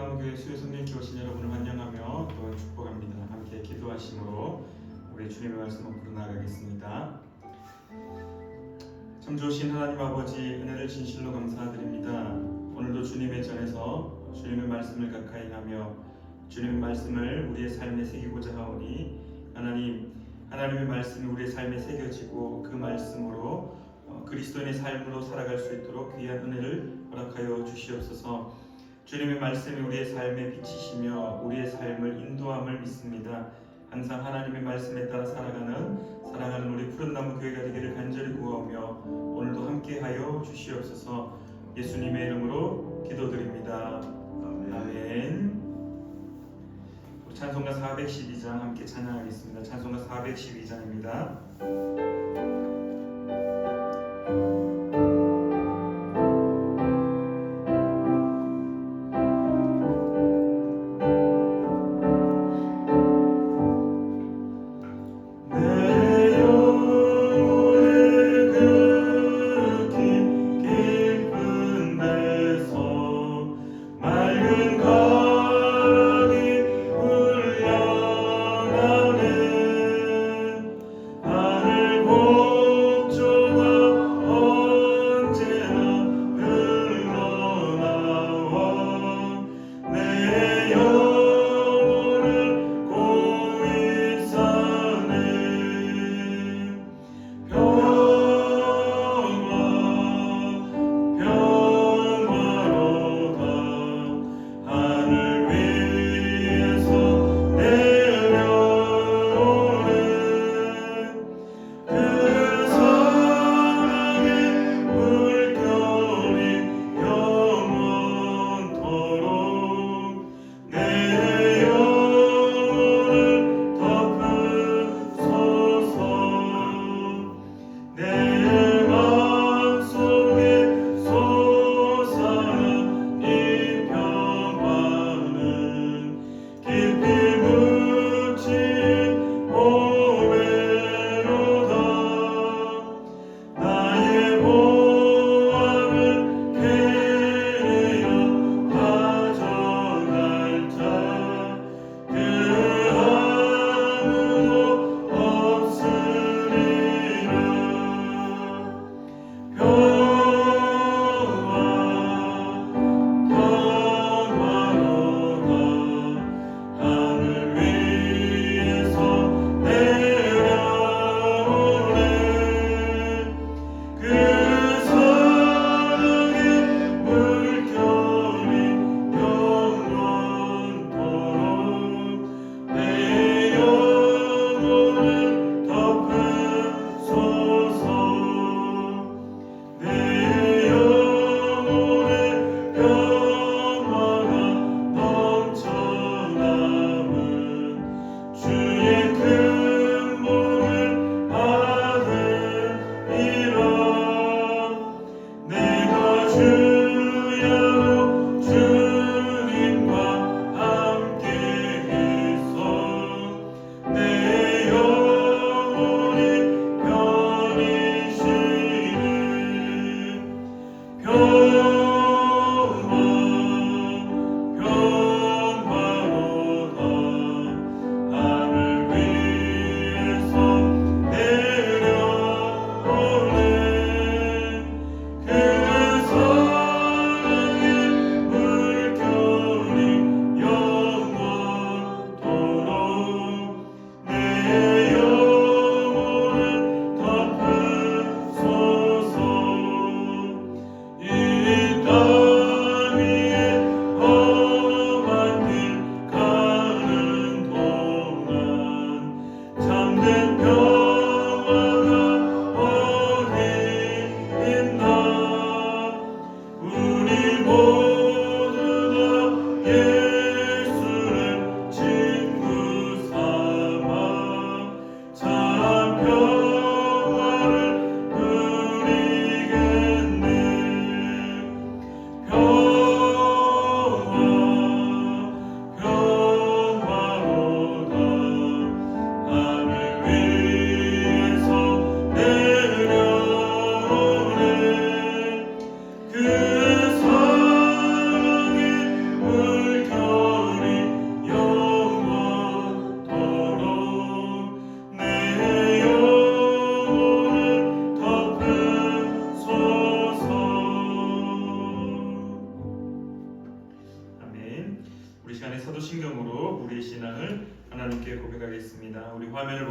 푸른나무 교회 수요 성령께 오신 여러분을 환영하며 또 축복합니다. 함께 기도하심으로 우리 주님의 말씀 앞으로 나아가겠습니다. 참 좋으신 하나님 아버지, 은혜를 진실로 감사드립니다. 오늘도 주님의 전에서 주님의 말씀을 가까이 하며 주님의 말씀을 우리의 삶에 새기고자 하오니 하나님의 말씀이 우리의 삶에 새겨지고 그 말씀으로 그리스도인의 삶으로 살아갈 수 있도록 귀한 은혜를 허락하여 주시옵소서. 주님의 말씀이 우리의 삶에 비치시며 우리의 삶을 인도함을 믿습니다. 항상 하나님의 말씀에 따라 사랑하는 우리 푸른나무 교회가 되기를 간절히 구하오며 오늘도 함께하여 주시옵소서. 예수님의 이름으로 기도드립니다. 아멘. 찬송가 412장 함께 찬양하겠습니다. 찬송가 412장입니다. 하늘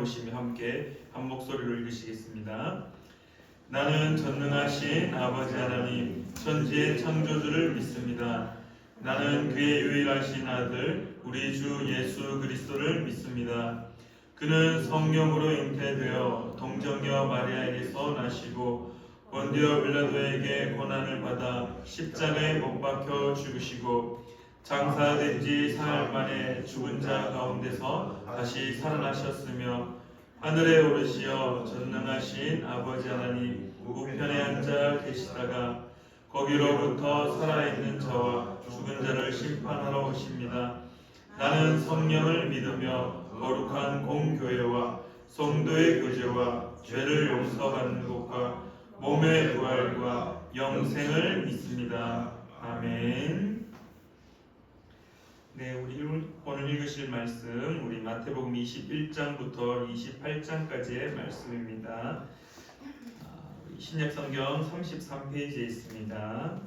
보시며 함께 한 목소리로 읽으시겠습니다. 나는 전능하신 아버지 하나님 천지의 창조주를 믿습니다. 나는 그의 유일하신 아들 우리 주 예수 그리스도를 믿습니다. 그는 성령으로 잉태되어 동정녀 마리아에게서 나시고 본디오 빌라도에게 고난을 받아 십자가에 못 박혀 죽으시고 장사된 지 사흘 만에 죽은 자 가운데서 다시 살아나셨으며 하늘에 오르시어 전능하신 아버지 하나님 우편에 앉아 계시다가 거기로부터 살아있는 자와 죽은 자를 심판하러 오십니다. 나는 성령을 믿으며 거룩한 공교회와 성도의 교제와 죄를 용서받는 것과 몸의 부활과 영생을 믿습니다. 아멘. 네, 우리 오늘 읽으실 말씀 우리 마태복음 21장부터 28장까지의 말씀입니다. 신약성경 33페이지에 있습니다.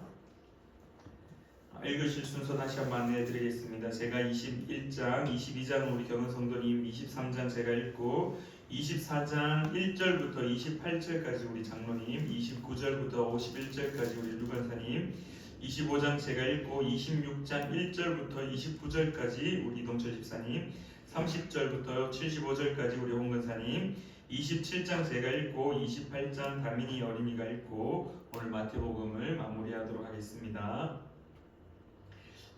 읽으실 순서 다시 한번 안내해드리겠습니다. 제가 21장, 22장 우리 경은성도님, 23장 제가 읽고 24장 1절부터 28절까지 우리 장로님, 29절부터 51절까지 우리 류관사님, 25장 제가 읽고 26장 1절부터 29절까지 우리 이동철 집사님, 30절부터 75절까지 우리 홍근사님, 27장 제가 읽고 28장 다민이 어린이가 읽고 오늘 마태복음을 마무리하도록 하겠습니다.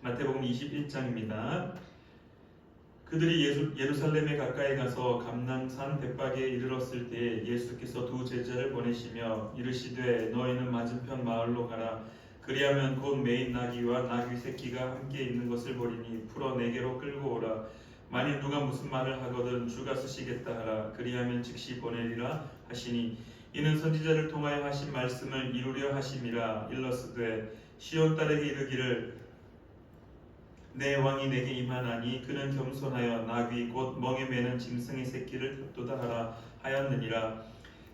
마태복음 21장입니다. 그들이 예루살렘에 가까이 가서 감람산 벳박에 이르렀을 때 예수께서 두 제자를 보내시며 이르시되 너희는 맞은편 마을로 가라. 그리하면 곧 매인 나귀와 나귀 새끼가 함께 있는 것을 보리니 풀어 내게로 끌고 오라. 만일 누가 무슨 말을 하거든 주가 쓰시겠다 하라. 그리하면 즉시 보내리라 하시니 이는 선지자를 통하여 하신 말씀을 이루려 하심이라. 일러스되 시온 딸에게 이르기를 내 왕이 내게 임하나니 그는 겸손하여 나귀 곧 멍에 매는 짐승의 새끼를 잡도다 하라 하였느니라.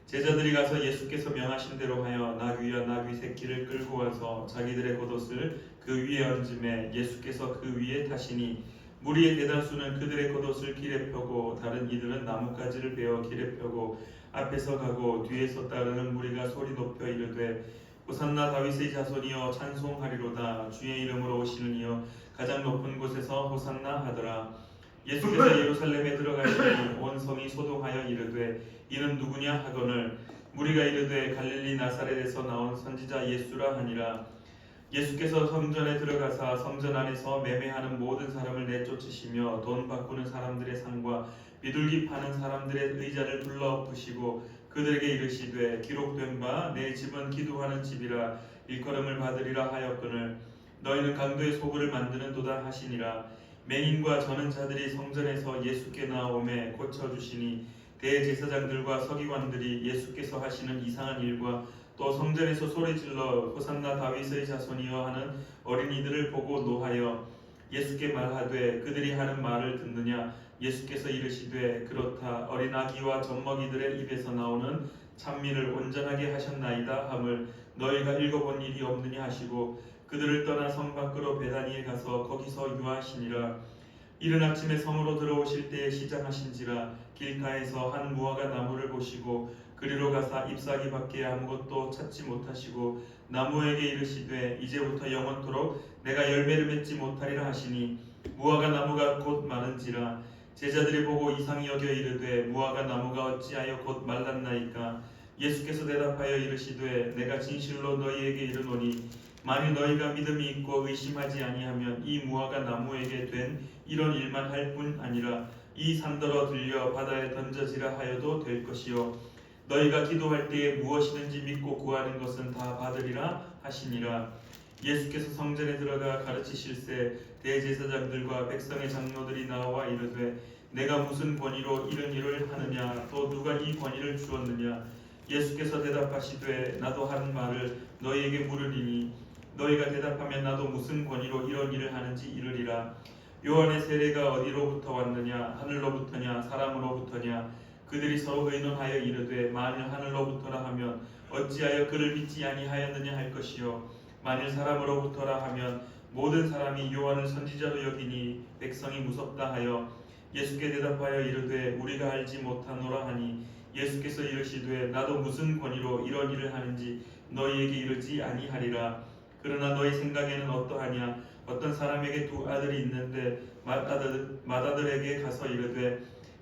제자들이 가서 예수께서 명하신 대로 하여 나귀와 나귀 새끼를 끌고 와서 자기들의 겉옷을 그 위에 얹음에 예수께서 그 위에 타시니 무리의 대다수는 그들의 겉옷을 길에 펴고 다른 이들은 나뭇가지를 베어 길에 펴고 앞에서 가고 뒤에서 따르는 무리가 소리 높여 이르되 호산나 다윗의 자손이여 찬송하리로다. 주의 이름으로 오시는 이여 가장 높은 곳에서 호산나 하더라. 예수께서 예루살렘에 들어가시니 온 성이 소동하여 이르되 이는 누구냐 하거늘 무리가 이르되 갈릴리 나사렛에서 나온 선지자 예수라 하니라. 예수께서 성전에 들어가사 성전 안에서 매매하는 모든 사람을 내쫓으시며 돈 바꾸는 사람들의 상과 비둘기 파는 사람들의 의자를 불러 엎으시고 그들에게 이르시되 기록된 바 내 집은 기도하는 집이라 일컬음을 받으리라 하였거늘 너희는 강도의 소굴을 만드는 도다 하시니라. 맹인과 저는 자들이 성전에서 예수께 나오매 고쳐주시니 대제사장들과 서기관들이 예수께서 하시는 이상한 일과 또 성전에서 소리질러 호산나 다윗의 자손이여 하는 어린이들을 보고 노하여 예수께 말하되 그들이 하는 말을 듣느냐. 예수께서 이르시되 그렇다. 어린 아기와 젖먹이들의 입에서 나오는 찬미를 온전하게 하셨나이다 함을 너희가 읽어본 일이 없느냐 하시고 그들을 떠나 성 밖으로 베다니에 가서 거기서 유하시니라. 이른 아침에 성으로 들어오실 때에 시장하신지라 길가에서 한 무화과 나무를 보시고 그리로 가사 잎사귀 밖에 아무것도 찾지 못하시고 나무에게 이르시되 이제부터 영원토록 내가 열매를 맺지 못하리라 하시니 무화과 나무가 곧 마른지라. 제자들이 보고 이상히 여겨 이르되 무화과 나무가 어찌하여 곧 말랐나이까. 예수께서 대답하여 이르시되 내가 진실로 너희에게 이르노니 만일 너희가 믿음이 있고 의심하지 아니하면 이 무화과 나무에게 된 이런 일만 할 뿐 아니라 이 산더러 들려 바다에 던져지라 하여도 될 것이요 너희가 기도할 때에 무엇이든지 믿고 구하는 것은 다 받으리라 하시니라. 예수께서 성전에 들어가 가르치실세 대제사장들과 백성의 장로들이 나와 이르되 내가 무슨 권위로 이런 일을 하느냐 또 누가 이 권위를 주었느냐. 예수께서 대답하시되 나도 하는 말을 너희에게 물으리니 너희가 대답하면 나도 무슨 권위로 이런 일을 하는지 이르리라. 요한의 세례가 어디로부터 왔느냐 하늘로부터냐 사람으로부터냐. 그들이 서로 의논하여 이르되 만일 하늘로부터라 하면 어찌하여 그를 믿지 아니하였느냐 할 것이요 만일 사람으로부터라 하면 모든 사람이 요한을 선지자로 여기니 백성이 무섭다 하여 예수께 대답하여 이르되 우리가 알지 못하노라 하니 예수께서 이르시되 나도 무슨 권위로 이런 일을 하는지 너희에게 이르지 아니하리라. 그러나 너희 생각에는 어떠하냐? 어떤 사람에게 두 아들이 있는데 맏아들에게 가서 이르되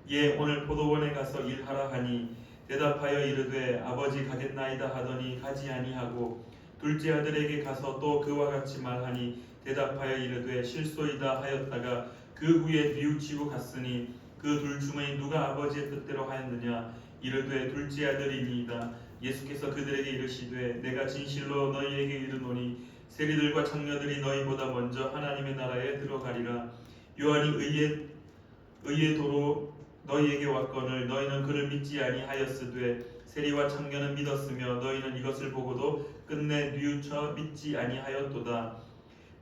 예 오늘 포도원에 가서 일하라 하니 대답하여 이르되 아버지 가겠나이다 하더니 가지 아니하고 둘째 아들에게 가서 또 그와 같이 말하니 대답하여 이르되 실소이다 하였다가 그 후에 뉘우치고 갔으니 그 둘 중에 누가 아버지의 뜻대로 하였느냐? 이르되 둘째 아들이니이다. 예수께서 그들에게 이르시되 내가 진실로 너희에게 이르노니 세리들과 장녀들이 너희보다 먼저 하나님의 나라에 들어가리라. 요한이 의의 도로 너희에게 왔거늘 너희는 그를 믿지 아니하였으되 세리와 장녀는 믿었으며 너희는 이것을 보고도 끝내 뉘우쳐 믿지 아니하였도다.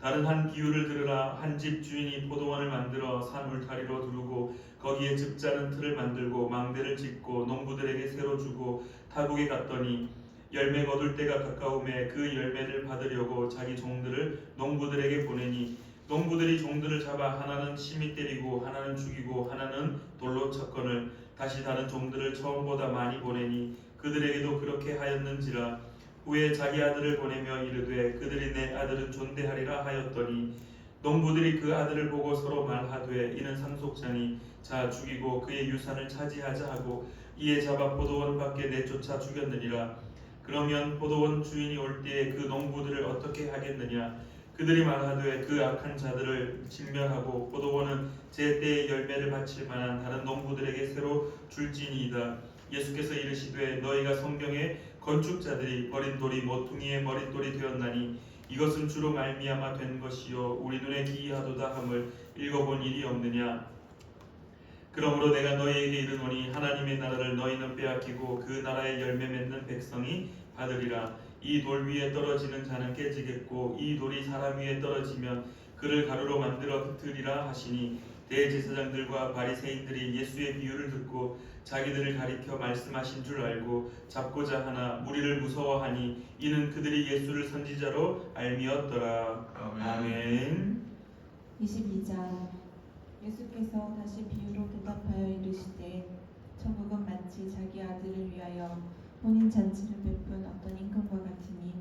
다른 한 비유를 들으라. 한 집 주인이 포도원을 만들어 산 울타리로 두르고 거기에 즙자는 틀을 만들고 망대를 짓고 농부들에게 새로 주고 타국에 갔더니 열매 거둘 때가 가까움에 그 열매를 받으려고 자기 종들을 농부들에게 보내니 농부들이 종들을 잡아 하나는 심히 때리고 하나는 죽이고 하나는 돌로 쳤거늘 다시 다른 종들을 처음보다 많이 보내니 그들에게도 그렇게 하였는지라. 후에 자기 아들을 보내며 이르되 그들이 내 아들은 존대하리라 하였더니 농부들이 그 아들을 보고 서로 말하되 이는 상속자니 자 죽이고 그의 유산을 차지하자 하고 이에 잡아 포도원 밖에 내쫓아 죽였느니라. 그러면 포도원 주인이 올 때에 그 농부들을 어떻게 하겠느냐? 그들이 말하되 그 악한 자들을 진멸하고 포도원은 제 때의 열매를 바칠 만한 다른 농부들에게 새로 줄지니이다. 예수께서 이르시되 너희가 성경에 건축자들이 버린 돌이 모퉁이의 머릿돌이 되었나니 이것은 주로 말미암아 된 것이요 우리 눈에 기이하도다 함을 읽어본 일이 없느냐? 그러므로 내가 너희에게 이르노니 하나님의 나라를 너희는 빼앗기고 그 나라의 열매 맺는 백성이 받으리라. 이 돌 위에 떨어지는 자는 깨지겠고 이 돌이 사람 위에 떨어지면 그를 가루로 만들어 흩으리라 하시니 대제사장들과 바리새인들이 예수의 비유를 듣고 자기들을 가리켜 말씀하신 줄 알고 잡고자 하나 무리를 무서워하니 이는 그들이 예수를 선지자로 알미었더라. 아멘. 22장. 예수께서 다시 비유로 대답하여 이르시되 천국은 마치 자기 아들을 위하여 혼인잔치를 베푼 어떤 임금과 같으니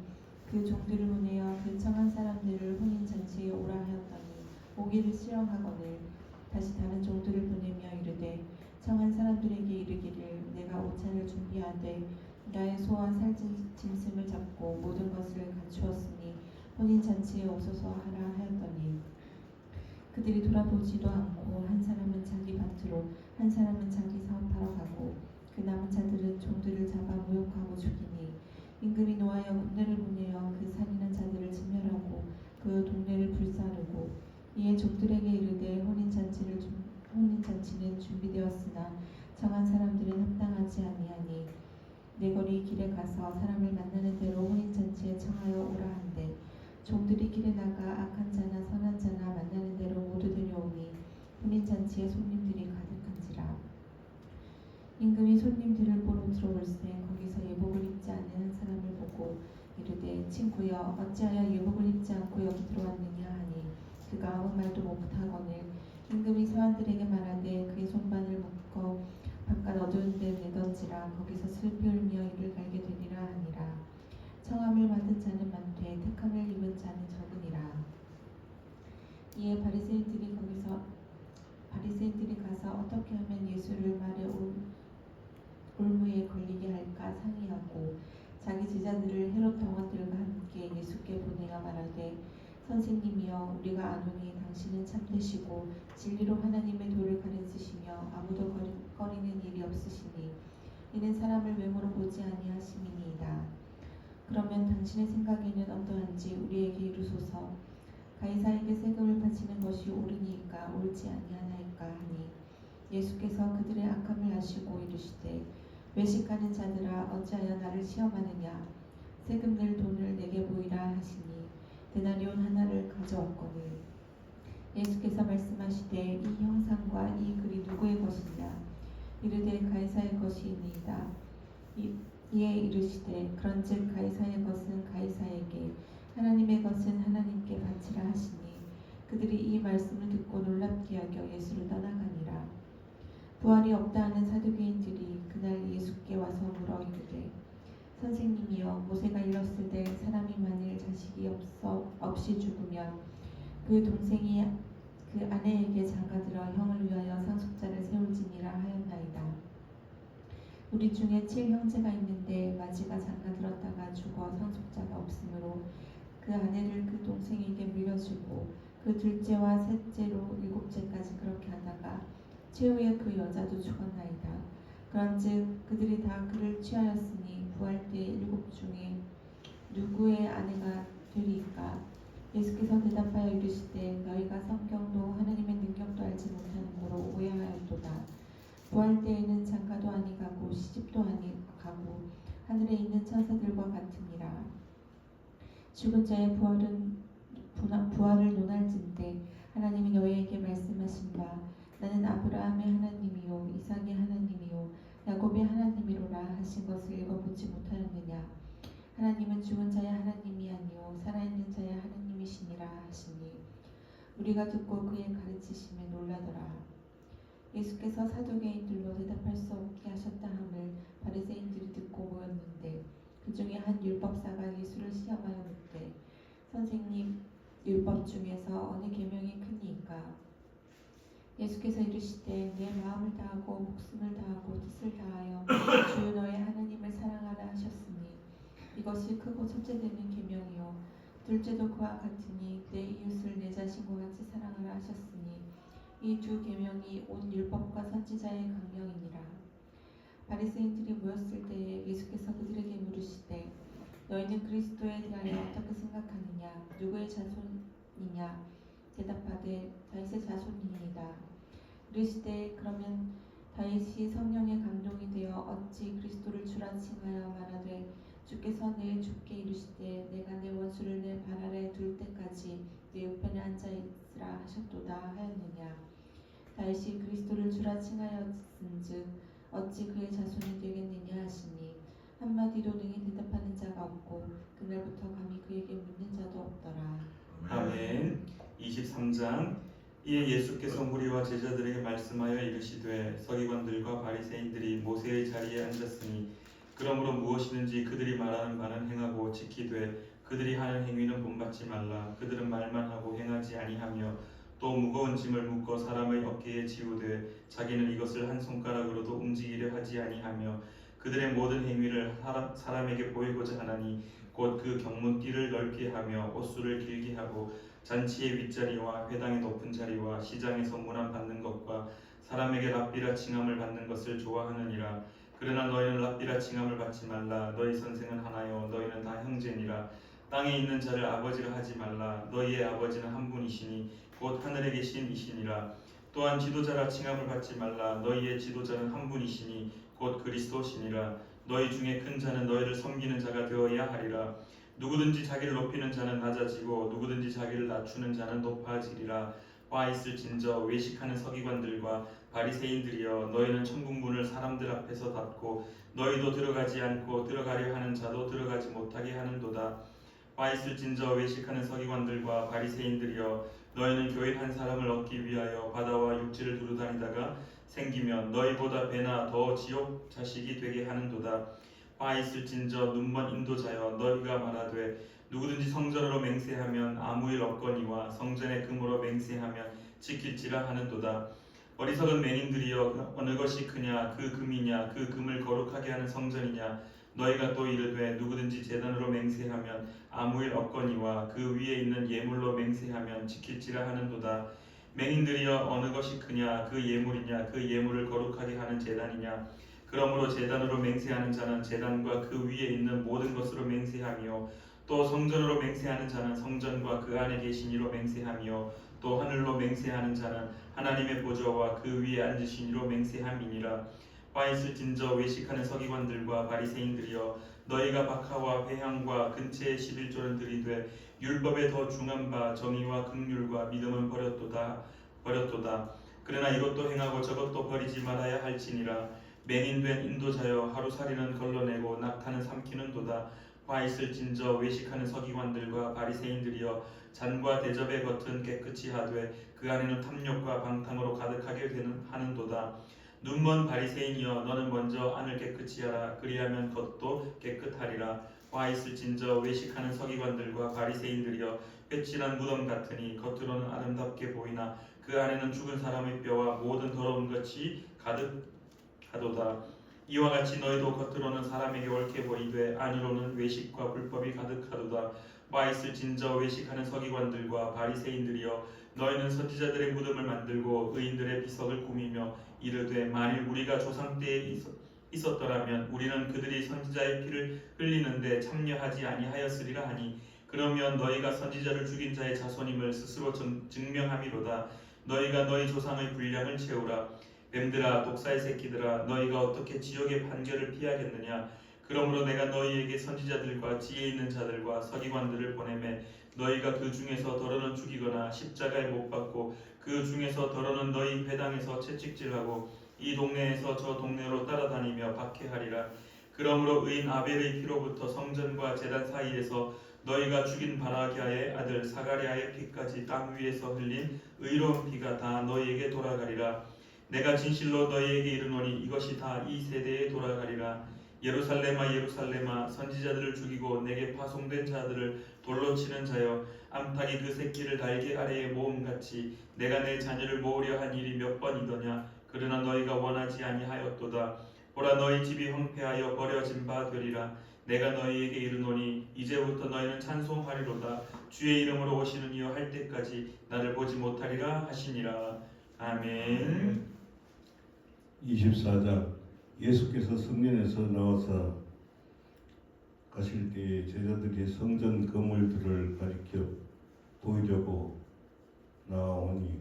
그 종들을 보내어 그 청한 사람들을 혼인잔치에 오라 하였더니 오기를 싫어하거늘 다시 다른 종들을 보내며 이르되 청한 사람들에게 이르기를 내가 오찬을 준비하되 나의 소와 살찐 짐승을 잡고 모든 것을 갖추었으니 혼인잔치에 오소서 하라 하였더니 그들이 돌아보지도 않고 한 사람은 자기 밭으로 한 사람은 자기 사업하러 가고 그 남은 자들은 종들을 잡아 모욕하고 죽이니 임금이 노하여 군대를 보내어 그 살인한 자들을 진멸하고 그 동네를 불사르고 이에 종들에게 이르되 혼인잔치는 준비되었으나 정한 사람들은 합당하지 아니하니 내거리 길에 가서 사람을 만나는 대로 혼인잔치에 청하여 오라 한대 종들이 길에 나가 악한 자나 선한 자나 만나는 대로 모두 데려오니 혼인잔치에 손님들이 가득한지라. 임금이 손님들을 보러 들어올세 거기서 예복을 입지 않은 한 사람을 보고 이르되 친구여 어찌하여 예복을 입지 않고 여기 들어왔느냐 하니 그가 아무 말도 못하거늘 임금이 사람들에게 말하되 그의 손반을 묶어 바깥 어두운 데 내던지라 거기서 슬피 울며 이를 갈게 되리라 하니라. 청함을 받은 자는 많되 택함을 입은 자는 적으니라. 이에 바리새인들이 가서 어떻게 하면 예수를 말의 올무에 걸리게 할까 상의하고 자기 제자들을 헤롯 당원들과 함께 예수께 보내어 말하되 선생님이여 우리가 아노니 당신은 참되시고 진리로 하나님의 도를 가르치시며 아무도 꺼리는 일이 없으시니 이는 사람을 외모로 보지 아니하심이니이다. 그러면 당신의 생각에는 어떠한지 우리에게 이루소서. 가이사에게 세금을 바치는 것이 옳으니까 옳지 아니하나이까 하니 예수께서 그들의 악함을 아시고 이르시되 외식하는 자들아 어찌하여 나를 시험하느냐. 세금 낼 돈을 내게 보이라 하시니 데나리온 하나를 가져왔거늘 예수께서 말씀하시되 이 형상과 이 글이 누구의 것이냐. 이르되 가이사의 것이니이다. 이에 이르시되 그런즉 가이사의 것은 가이사에게 하나님의 것은 하나님께 바치라 하시니 그들이 이 말씀을 듣고 놀랍게 여겨 예수를 떠나가니라. 부활이 없다 하는 사두개인들이 그날 예수께 와서 물어 이르되 선생님이여 모세가 일렀을 때 사람이 만일 자식이 없이 죽으면 그 동생이 그 아내에게 장가들어 형을 위하여 상속자를 세울지니라 하였나이다. 우리 중에 7형제가 있는데 마지가 장가들었다가 죽어 상속자가 없으므로 그 아내를 그 동생에게 물려주고 그 둘째와 셋째로 7째까지 그렇게 하다가 최후에 그 여자도 죽었나이다. 그런즉 그들이 다 그를 취하였으니 부활 때 7 중에 누구의 아내가 되리이까? 예수께서 대답하여 이르시되 너희가 성경도 하나님의 능력도 알지 못하는 거로 오해하였도다. 부활 때에는 장가도 아니 가고 시집도 아니 가고 하늘에 있는 천사들과 같으니라. 죽은 자의 부활을 논할진대 하나님이 너희에게 말씀하신 바 나는 아브라함의 하나님이요 이삭의 하나님이요 야곱의 하나님이로라 하신 것을 읽어보지 못하였느냐. 하나님은 죽은 자의 하나님이 아니요 살아있는 자의 하나님이시니라 하시니 우리가 듣고 그의 가르치심에 놀라더라. 예수께서 사두개인들로 대답할 수 없게 하셨다 함을 바리새인들이 듣고 모였는데 그 중에 한 율법사가 예수를 시험하여 묻되 선생님 율법 중에서 어느 계명이 크니이까? 예수께서 이르시되 내 마음을 다하고 목숨을 다하고 뜻을 다하여 주 너의 하나님을 사랑하라 하셨으니 이것이 크고 첫째 되는 계명이요 둘째도 그와 같으니 내 이웃을 내 자신과 같이 사랑하라 하셨으니 이 두 계명이 온 율법과 선지자의 강령이니라. 바리새인들이 모였을 때에 예수께서 그들에게 물으시되 너희는 그리스도에 대하여 어떻게 생각하느냐? 누구의 자손이냐? 대답하되 다윗의 자손이니이다. 이르시되 그러면 다윗이 성령의 감동이 되어 어찌 그리스도를 주라 칭하여 말하되 주께서 내 주께 이르시되 내가 내 원수를 내 발 아래 둘 때까지 내 우편에 앉아 있으라 하셨도다 하였느냐. 다윗이 그리스도를 주라 칭하였은즉 어찌 그의 자손이 되겠느냐 하시니 한마디도 능히 대답하는 자가 없고 그날부터 감히 그에게 묻는 자도 없더라. 아멘. 23장 이에 예수께서 무리와 제자들에게 말씀하여 이르시되 서기관들과 바리새인들이 모세의 자리에 앉았으니 그러므로 무엇이든지 그들이 말하는 바는 행하고 지키되 그들이 하는 행위는 본받지 말라. 그들은 말만 하고 행하지 아니하며 또 무거운 짐을 묶어 사람의 어깨에 지우되 자기는 이것을 한 손가락으로도 움직이려 하지 아니하며 그들의 모든 행위를 사람에게 보이고자 하나니 곧 그 경문띠를 넓게 하며 옷수를 길게 하고 잔치의 윗자리와 회당의 높은 자리와 시장에서 문안 받는 것과 사람에게 랍비라 칭함을 받는 것을 좋아하느니라. 그러나 너희는 랍비라 칭함을 받지 말라. 너희 선생은 하나요 너희는 다 형제니라. 땅에 있는 자를 아버지라 하지 말라. 너희의 아버지는 한 분이시니 곧 하늘에 계신 이시니라. 또한 지도자라 칭함을 받지 말라. 너희의 지도자는 한 분이시니 곧 그리스도시니라. 너희 중에 큰 자는 너희를 섬기는 자가 되어야 하리라. 누구든지 자기를 높이는 자는 낮아지고 누구든지 자기를 낮추는 자는 높아지리라. 와 있을진저 외식하는 서기관들과 바리새인들이여 너희는 천국문을 사람들 앞에서 닫고 너희도 들어가지 않고 들어가려 하는 자도 들어가지 못하게 하는도다. 와 있을진저 외식하는 서기관들과 바리새인들이여 너희는 교인 한 사람을 얻기 위하여 바다와 육지를 두루다니다가 생기면 너희보다 배나 더 지옥 자식이 되게 하는도다. 와 있을진저 눈먼 인도자여 너희가 말하되 누구든지 성전으로 맹세하면 아무 일 없거니와 성전의 금으로 맹세하면 지킬지라 하는도다. 어리석은 맹인들이여 어느 것이 크냐 그 금이냐 그 금을 거룩하게 하는 성전이냐. 너희가 또 이르되 누구든지 제단으로 맹세하면 아무 일 없거니와 그 위에 있는 예물로 맹세하면 지킬지라 하는도다. 맹인들이여 어느 것이 크냐 그 예물이냐 그 예물을 거룩하게 하는 제단이냐. 그러므로 제단으로 맹세하는 자는 제단과 그 위에 있는 모든 것으로 맹세하며 또 성전으로 맹세하는 자는 성전과 그 안에 계신 이로 맹세하며 또 하늘로 맹세하는 자는 하나님의 보좌와 그 위에 앉으신 이로 맹세함이니라. 와 있을진저 외식하는 서기관들과 바리새인들이여 너희가 박하와 회향과 근체의 11조를 들이되 율법에 더 중한 바 정의와 긍휼과 믿음은 버렸도다. 그러나 이것도 행하고 저것도 버리지 말아야 할지니라. 맹인된 인도자여 하루살이는 걸러내고 낙타는 삼키는도다. 와 있을진저 외식하는 서기관들과 바리새인들이여 잔과 대접의 겉은 깨끗이 하되 그 안에는 탐욕과 방탕으로 가득하게 하는도다. 눈먼 바리새인이여 너는 먼저 안을 깨끗이 하라 그리하면 겉도 깨끗하리라. 와 있을진저 외식하는 서기관들과 바리새인들이여 회칠한 무덤 같으니 겉으로는 아름답게 보이나 그 안에는 죽은 사람의 뼈와 모든 더러운 것이 가득하도다. 이와 같이 너희도 겉으로는 사람에게 옳게 보이되 안으로는 외식과 불법이 가득하도다. 와 있을진저 외식하는 서기관들과 바리새인들이여 너희는 선지자들의 무덤을 만들고 의인들의 비석을 꾸미며 이르되 만일 우리가 조상 때에 있었더라면 우리는 그들이 선지자의 피를 흘리는데 참여하지 아니하였으리라 하니 그러면 너희가 선지자를 죽인 자의 자손임을 스스로 증명함이로다. 너희가 너희 조상의 분량을 채우라. 뱀들아 독사의 새끼들아 너희가 어떻게 지옥의 판결을 피하겠느냐. 그러므로 내가 너희에게 선지자들과 지혜 있는 자들과 서기관들을 보내매 너희가 그 중에서 더러는 죽이거나 십자가에 못 박고 그 중에서 더러는 너희 회당에서 채찍질하고 이 동네에서 저 동네로 따라다니며 박해하리라. 그러므로 의인 아벨의 피로부터 성전과 제단 사이에서 너희가 죽인 바라기아의 아들 사가랴의 피까지 땅 위에서 흘린 의로운 피가 다 너희에게 돌아가리라. 내가 진실로 너희에게 이르노니 이것이 다 이 세대에 돌아가리라. 예루살렘아 예루살렘아 선지자들을 죽이고 내게 파송된 자들을 돌로 치는 자여 암탉이 그 새끼를 날개 아래에 모음같이 내가 내 자녀를 모으려 한 일이 몇 번이더냐. 그러나 너희가 원하지 아니하였도다. 보라 너희 집이 황폐하여 버려진 바 되리라. 내가 너희에게 이르노니 이제부터 너희는 찬송하리로다. 주의 이름으로 오시는 이여 할 때까지 나를 보지 못하리라 하시니라. 아멘. 24장 예수께서 성전에서 나와서 가실 때에 제자들이 성전 건물들을 가리켜 보이려고 나오니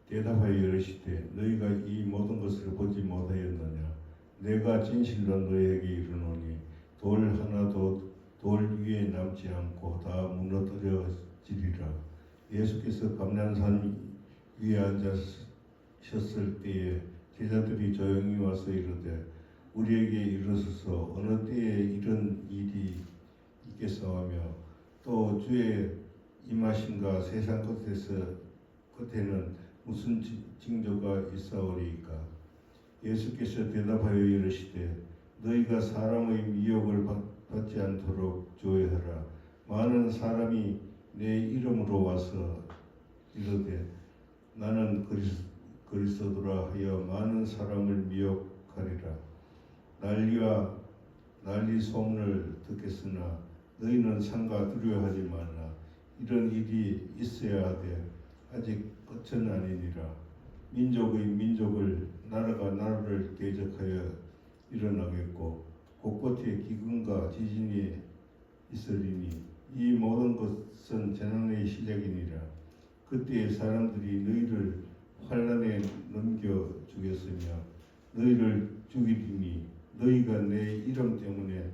대답하여 이르시되 너희가 이 모든 것을 보지 못하였느냐. 내가 진실로 너희에게 이르노니 돌 하나도 돌 위에 남지 않고 다 무너뜨려지리라. 예수께서 감람산 위에 앉으셨을 때에 제자들이 조용히 와서 이르되 우리에게 이르소서 어느 때에 이런 일이 있겠사오며 또 주의 임하심과 세상 끝에는 무슨 징조가 있사오리이까. 예수께서 대답하여 이르시되 너희가 사람의 미혹을 받지 않도록 조회하라. 많은 사람이 내 이름으로 와서 이르되 나는 그리스도라 하여 많은 사람을 미혹하리라. 난리 소문을 듣겠으나 너희는 삼가 두려워하지 말라. 이런 일이 있어야 하되 아직 끝은 아니니라. 민족의 민족을 나라가 나라를 대적하여 일어나겠고 곳곳에 기근과 지진이 있으리니 이 모든 것은 재난의 시작이니라. 그때에 사람들이 너희를 환난에 넘겨 주겠으며 너희를 죽이리니 너희가 내 이름 때문에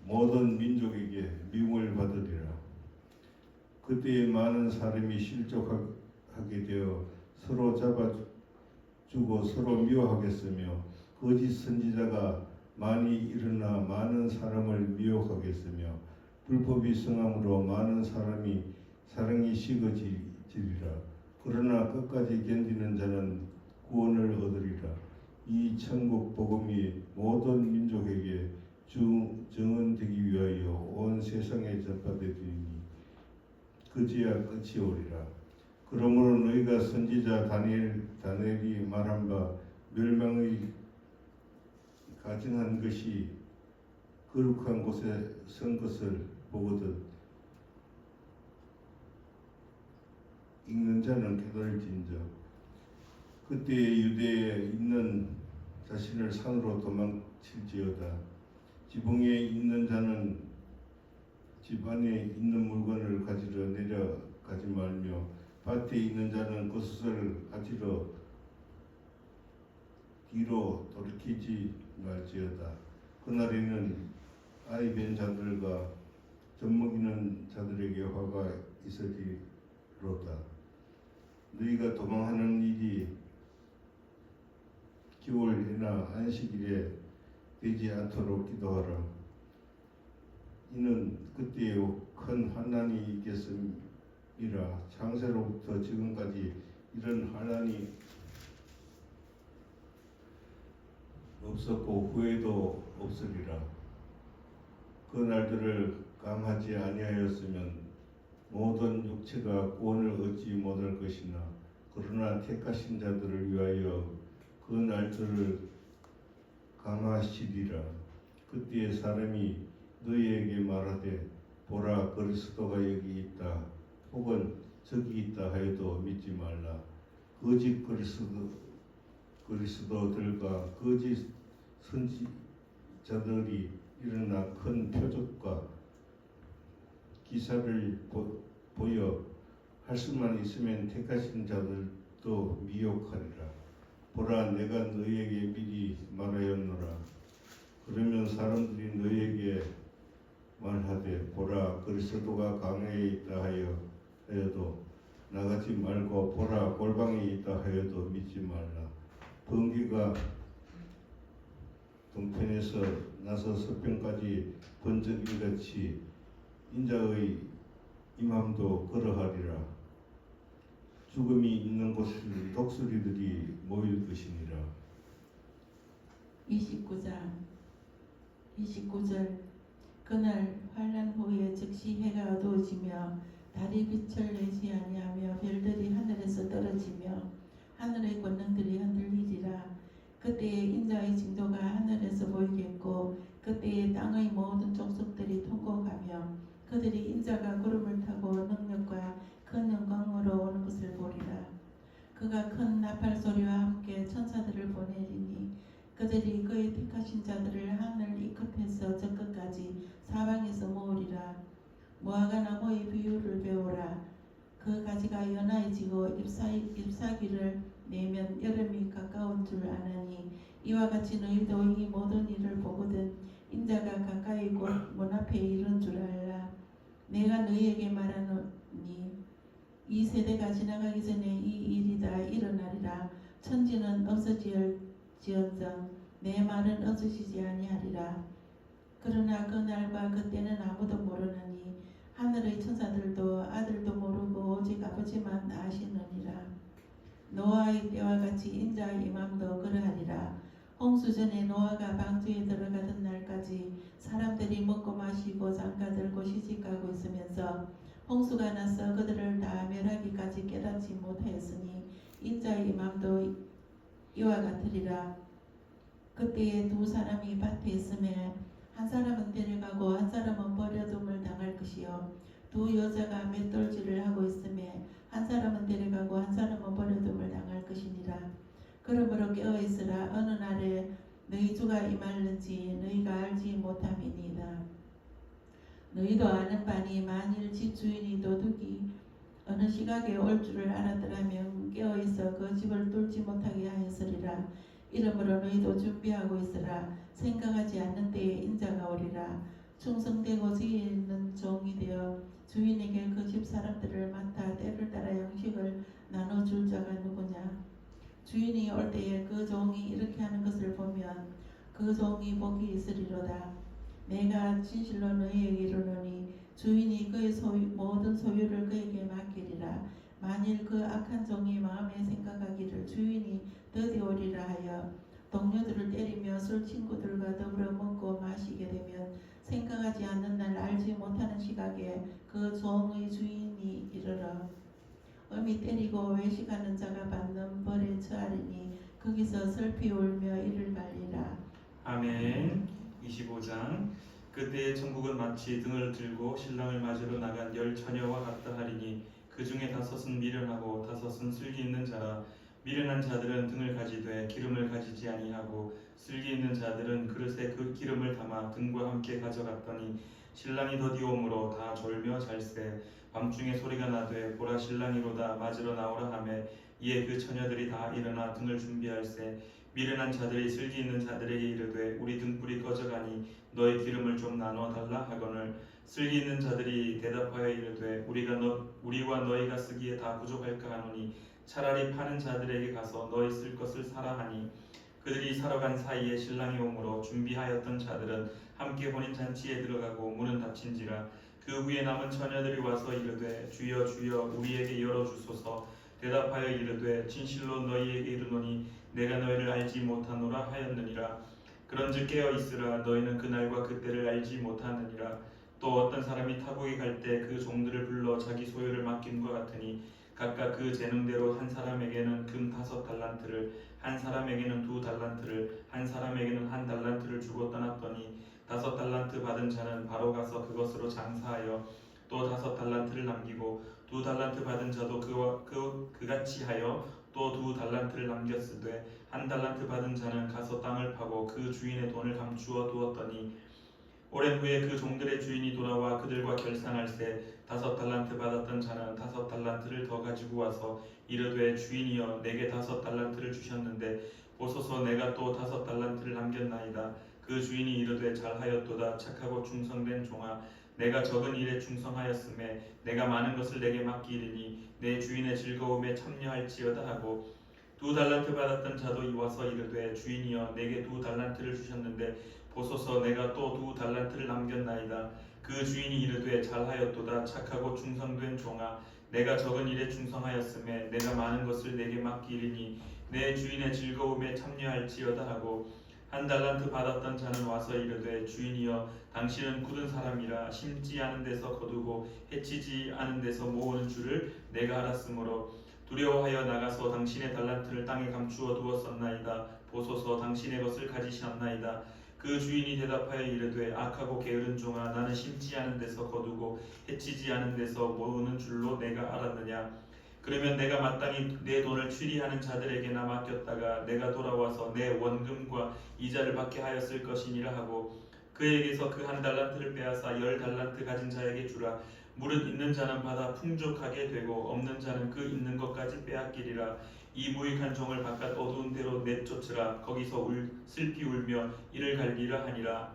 모든 민족에게 미움을 받으리라. 그때에 많은 사람이 실족하게 되어 서로 잡아주고 서로 미워하겠으며 거짓 선지자가 많이 일어나 많은 사람을 미혹하겠으며 불법이 성함으로 많은 사랑이 식어지리라. 그러나 끝까지 견디는 자는 구원을 얻으리라. 이 천국 복음이 모든 민족에게 증언되기 위하여 온 세상에 전파되리니 그제야 끝이 오리라. 그러므로 너희가 선지자 다니엘이 말한 바 멸망의 가증한 것이 거룩한 곳에 선 것을 보거든 읽는 자는 깨달을진저. 그때에 유대에 있는 자신을 산으로 도망칠지어다. 지붕에 있는 자는 집 안에 있는 물건을 가지러 내려가지 말며 밭에 있는 자는 그것을 가지러 뒤로 돌이키지 말지어다. 그날에는 아이 뵌 자들과 젖먹이는 자들에게 화가 있으리로다. 너희가 도망하는 일이 겨울이나 안식일에 되지 않도록 기도하라. 이는 그때에 큰 환난이 있겠음이라. 창세로부터 지금까지 이런 환난이 없었고 후회도 없으리라. 그 날들을 감하지 아니하였으면 모든 육체가 구원을 얻지 못할 것이나 그러나 택하신 자들을 위하여 그 날들을 감하시리라. 그때에 사람이 너희에게 말하되 보라 그리스도가 여기 있다 혹은 저기 있다 하여도 믿지 말라. 거짓 그리스도들과 거짓 선지자들이 일어나 큰 표적과 기사를 보여 할 수만 있으면 택하신 자들도 미혹하리라. 보라 내가 너희에게 미리 말하였노라. 그러면 사람들이 너희에게 말하되 보라 그리스도가 강해에 있다 하여도 나가지 말고 보라 골방에 있다 하여도 믿지 말라. 번개가 동편에서 나서 서편까지 번쩍인 같이 인자의 임함도 그러하리라. 죽음이 있는 곳을 독수리들이 모일 것이니라. 29절 그날 환난 후에 즉시 해가 어두워지며 달이 빛을 내지 아니하며 별들이 하늘에서 떨어지며 하늘의 권능들이 흔들리리라. 그때에 인자의 징조가 하늘에서 보이겠고 그때에 땅의 모든 족속들이 통곡하며 그들이 인자가 구름을 타고 능력과 큰 영광으로 오는 것을 보리라. 그가 큰 나팔 소리와 함께 천사들을 보내리니 그들이 그의 택하신 자들을 하늘 이 끝에서 저 끝까지 사방에서 모으리라. 무화과 나무의 비유를 배우라. 그 가지가 연하해지고 잎사귀를 내면 여름이 가까운 줄 아나니 이와 같이 너희도 이 모든 일을 보거든 인자가 가까이 곧 문 앞에 이른 줄 알라. 내가 너희에게 말하노니 이 세대가 지나가기 전에 이 일이 다 일어나리라. 천지는 없어질지언정 내 말은 없어지지 아니하리라. 그러나 그 날과 그때는 아무도 모르나니 하늘의 천사들도 아들도 모르고 오직 아버지만 아시느니라. 노아의 때와 같이 인자의 임함도 그러하리라. 홍수 전에 노아가 방주에 들어가던 날까지 사람들이 먹고 마시고 장가들고 시집가고 있으면서 홍수가 나서 그들을 다 멸하기까지 깨닫지 못하였으니 인자의 임함도 이와 같으리라. 그때에 두 사람이 밭에 있음에 한 사람은 데려가고 한 사람은 버려둠을 당할 것이요 두 여자가 맷돌질을 하고 있음에 한 사람은 데려가고 한 사람은 버려둠을 당할 것이니라. 그러므로 깨어있으라. 어느 날에 너희 주가 임할는지 너희가 알지 못함이니이다. 너희도 아는 바니 만일 집 주인이 도둑이 어느 시각에 올 줄을 알았더라면 깨어있어 그 집을 뚫지 못하게 하였으리라. 이러므로 너희도 준비하고 있으라. 생각하지 않는 때에 인자가 오리라. 충성되고 지혜 있는 종이 되어 주인에게 그 집 사람들을 맡아 때를 따라 양식을 나눠줄 자가 누구냐. 주인이 올 때에 그 종이 이렇게 하는 것을 보면 그 종이 복이 있으리로다. 내가 진실로 너희에게 이르노니 주인이 그의 모든 소유를 그에게 맡기리라. 만일 그 악한 종이 마음에 생각하기를 주인이 더디 오리라 하여 동료들을 때리며 술 친구들과 더불어 먹고 마시게 되면 생각하지 않는 날 알지 못하는 시각에 그 종의 주인이 이르러 엄히 때리고 외식하는 자가 받는 벌에 처하리니 거기서 슬피 울며 이를 갈리라. 아멘. 25장 그때의 천국은 마치 등을 들고 신랑을 맞으러 나간 10 처녀와 같다 하리니 그 중에 5은 미련하고 5은 슬기 있는 자라. 미련한 자들은 등을 가지되 기름을 가지지 아니하고 슬기 있는 자들은 그릇에 그 기름을 담아 등과 함께 가져갔더니 신랑이 더디 오므로 다 졸며 잘세. 밤중에 소리가 나되 보라 신랑이로다 맞으러 나오라 하매 이에 그 처녀들이 다 일어나 등을 준비할세. 미련한 자들이 슬기 있는 자들에게 이르되 우리 등불이 꺼져가니 너의 기름을 좀 나눠 달라 하거늘 슬기 있는 자들이 대답하여 이르되 우리와 너희가 쓰기에 다 부족할까 하노니 차라리 파는 자들에게 가서 너희 쓸 것을 사라 하니 그들이 사러 간 사이에 신랑이 오므로 준비하였던 자들은 함께 혼인잔치에 들어가고 문은 닫힌지라. 그 후에 남은 처녀들이 와서 이르되 주여 주여 우리에게 열어주소서. 대답하여 이르되 진실로 너희에게 이르노니 내가 너희를 알지 못하노라 하였느니라. 그런즉 깨어 있으라. 너희는 그날과 그때를 알지 못하느니라. 또 어떤 사람이 타국에 갈 때 그 종들을 불러 자기 소유를 맡김과 같으니 각각 그 재능대로 한 사람에게는 금 5달란트를, 한 사람에게는 2달란트를, 한 사람에게는 1달란트를 주고 떠났더니 5달란트 받은 자는 바로 가서 그것으로 장사하여 또 5달란트를 남기고 2달란트 받은 자도 그같이 하여 또 2달란트를 남겼으되 1달란트 받은 자는 가서 땅을 파고 그 주인의 돈을 감추어 두었더니 오랜 후에 그 종들의 주인이 돌아와 그들과 결산할세 5달란트 받았던 자는 5달란트를 더 가지고 와서 이르되 주인이여 내게 5달란트를 주셨는데 보소서 내가 또 5달란트를 남겼나이다. 그 주인이 이르되 잘하였도다. 착하고 충성된 종아, 내가 적은 일에 충성하였음에 내가 많은 것을 내게 맡기리니 내 주인의 즐거움에 참여할지어다 하고 2달란트 받았던 자도 와서 이르되 주인이여 내게 2달란트를 주셨는데 보소서 내가 또 2달란트를 남겼나이다. 그 주인이 이르되 잘하였도다. 착하고 충성된 종아, 내가 적은 일에 충성하였음에 내가 많은 것을 내게 맡기리니 내 주인의 즐거움에 참여할지어다 하고 1달란트 받았던 자는 와서 이르되 주인이여 당신은 굳은 사람이라 심지 않은 데서 거두고 해치지 않은 데서 모으는 줄을 내가 알았으므로 두려워하여 나가서 당신의 달란트를 땅에 감추어 두었었나이다. 보소서 당신의 것을 가지셨나이다. 그 주인이 대답하여 이르되 악하고 게으른 종아, 나는 심지 않은 데서 거두고 해치지 않은 데서 모으는 줄로 내가 알았느냐. 그러면 내가 마땅히 내 돈을 취리하는 자들에게나 맡겼다가 내가 돌아와서 내 원금과 이자를 받게 하였을 것이니라 하고 그에게서 그 1달란트를 빼앗아 10달란트 가진 자에게 주라. 무릇 있는 자는 받아 풍족하게 되고 없는 자는 그 있는 것까지 빼앗기리라. 이 무익한 종을 바깥 어두운 데로 내쫓으라. 거기서 슬피 울며 이를 갈기라 하니라.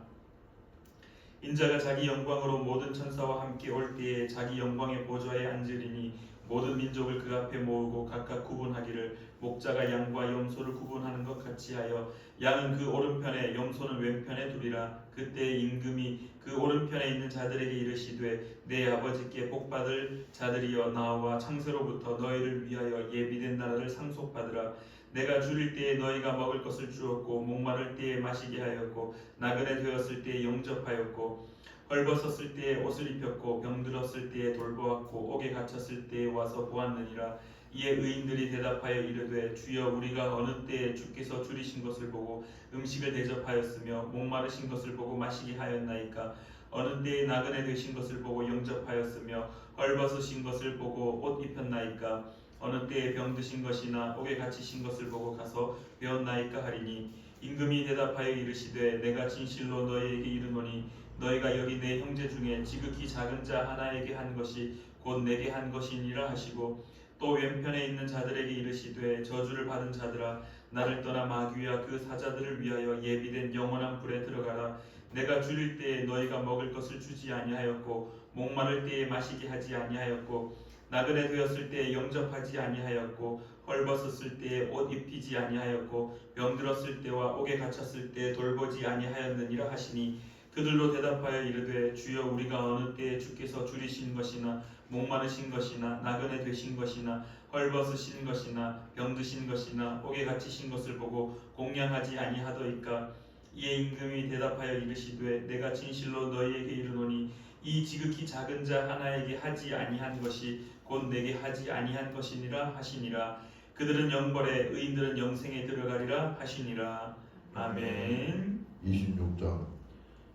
인자가 자기 영광으로 모든 천사와 함께 올 때에 자기 영광의 보좌에 앉으리니 모든 민족을 그 앞에 모으고 각각 구분하기를 목자가 양과 염소를 구분하는 것 같이 하여 양은 그 오른편에 염소는 왼편에 두리라. 그때 임금이 그 오른편에 있는 자들에게 이르시되 내 아버지께 복받을 자들이여 나와 창세로부터 너희를 위하여 예비된 나라를 상속받으라. 내가 줄일 때에 너희가 먹을 것을 주었고 목마를 때에 마시게 하였고 나그네 되었을 때에 영접하였고 헐벗었을 때에 옷을 입혔고 병들었을 때에 돌보았고 옥에 갇혔을 때에 와서 보았느니라. 이에 의인들이 대답하여 이르되 주여 우리가 어느 때에 주께서 줄이신 것을 보고 음식을 대접하였으며 목마르신 것을 보고 마시게 하였나이까. 어느 때에 나그네 되신 것을 보고 영접하였으며 헐벗으신 것을 보고 옷 입혔나이까. 어느 때에 병드신 것이나 옥에 갇히신 것을 보고 가서 배웠나이까 하리니 임금이 대답하여 이르시되 내가 진실로 너희에게 이르노니 너희가 여기 내 형제 중에 지극히 작은 자 하나에게 한 것이 곧 내게 한 것이니라 하시고 또 왼편에 있는 자들에게 이르시되 저주를 받은 자들아 나를 떠나 마귀와 그 사자들을 위하여 예비된 영원한 불에 들어가라. 내가 줄일 때에 너희가 먹을 것을 주지 아니하였고 목마를 때에 마시게 하지 아니하였고 나그네 되었을 때에 영접하지 아니하였고 헐벗었을 때에 옷 입히지 아니하였고 병들었을 때와 옥에 갇혔을 때에 돌보지 아니하였느니라 하시니 그들로 대답하여 이르되 주여 우리가 어느 때에 주께서 줄이신 것이나 목마르신 것이나 나그네 되신 것이나 헐벗으신 것이나 병드신 것이나 옥에 갇히신 것을 보고 공양하지 아니하더이까. 이에 임금이 대답하여 이르시되 내가 진실로 너희에게 이르노니 이 지극히 작은 자 하나에게 하지 아니한 것이 곧 내게 하지 아니한 것이니라 하시니라. 그들은 영벌에 의인들은 영생에 들어가리라 하시니라. 아멘. 26장.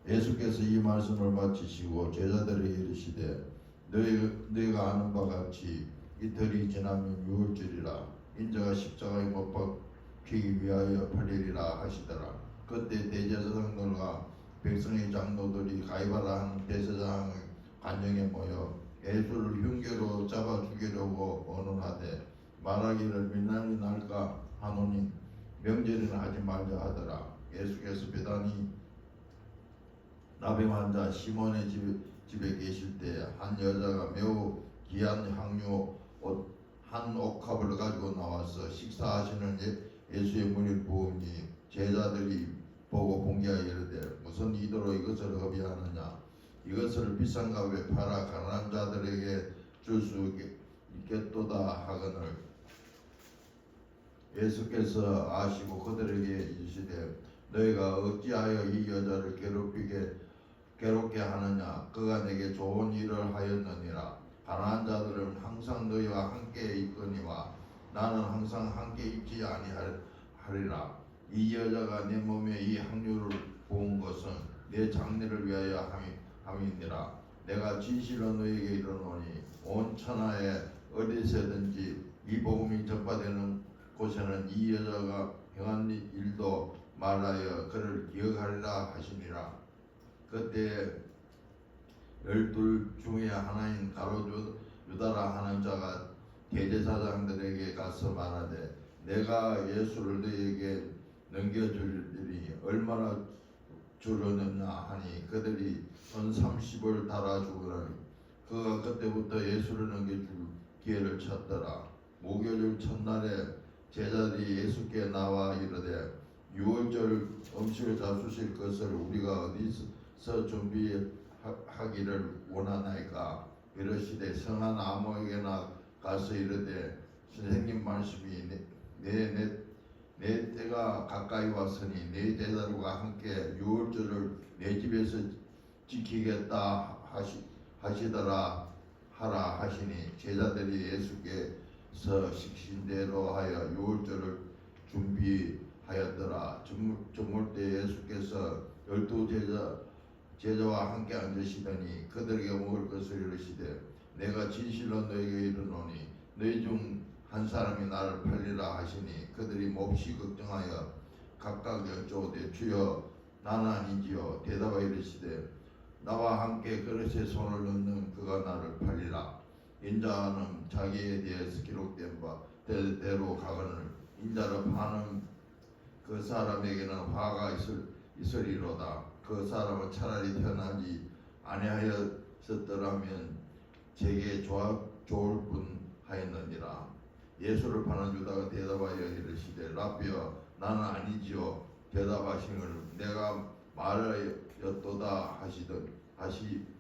예수께서 이 말씀을 마치시고 제자들에게 이르시되 너희가 아는 바 같이 이틀이 지나면 유월절이라 인자가 십자가에 못 박히기 위하여 팔리리라 하시더라. 그때 대제사장들과 백성의 장로들이 가이바라 하는 대제사장의 관영에 모여 예수를 흉계로 잡아 죽이려고 언언하되 말하기를 민난이 날까 하노니 명절에는 하지 말자 하더라. 예수께서 베다니 나병 환자 시몬의 집에 계실 때 한 여자가 매우 귀한 향유 한 옥합을 가지고 나와서 식사하시는 예수의 문을 부으니 제자들이 보고 공개하여 이르되 무슨 이도로 이것을 허비하느냐. 이것을 비싼 값에 팔아 가난한 자들에게 줄 수 있겠도다 하거늘 예수께서 아시고 그들에게 이르시되 너희가 어찌하여 이 여자를 괴롭게 하느냐? 그가 내게 좋은 일을 하였느니라. 가난한 자들은 항상 너희와 함께 있거니와 나는 항상 함께 있지 아니하리라. 이 여자가 내 몸에 이 향유를 부은 것은 내 장례를 위하여 함이니라. 내가 진실로 너희에게 이르노니 온 천하에 어디서든지 이 복음이 전파되는 곳에는 이 여자가 행한 일도 말하여 그를 기억하리라 하시니라. 그때 12 중에 하나인 가룟 유다라 하는 자가 대제사장들에게 가서 말하되 내가 예수를 너희에게 넘겨주리니 얼마나 주려느냐 하니 그들이 은 30을 달아주거늘 그가 그때부터 예수를 넘겨줄 기회를 찾더라. 목요일 첫날에 제자들이 예수께 나와 이르되 유월절 음식을 잡수실 것을 우리가 어디서 준비하기를 원하나이까? 이르시되 성한 아무에게나 가서 이르되 선생님 말씀이 내 때가 가까이 왔으니 내 제자들과 함께 유월절을 내 집에서 지키겠다 하시더라 하라 하시니 제자들이 예수께서 시키신 대로 하여 유월절을 준비하였더라. 저물 때 예수께서 12 제자와 함께 앉으시더니 그들에게 먹을 것을 이르시되 내가 진실로 너희에게 이르노니 너희 중 한 사람이 나를 팔리라 하시니 그들이 몹시 걱정하여 각각 여쭈되 주여 나는 아니지요. 대답하여 이르시되 나와 함께 그릇에 손을 넣는 그가 나를 팔리라. 인자는 자기에 대해서 기록된 바 대로 가거늘 인자를 파는 그 사람에게는 화가 있으리로다. 그 사람은 차라리 태어나지 아니하였더라면 제게 좋을 뿐 하였느니라. 예수를 파는 유다가 대답하여 이르시되 라비여 나는 아니지요. 대답하시기를 내가 말하였도다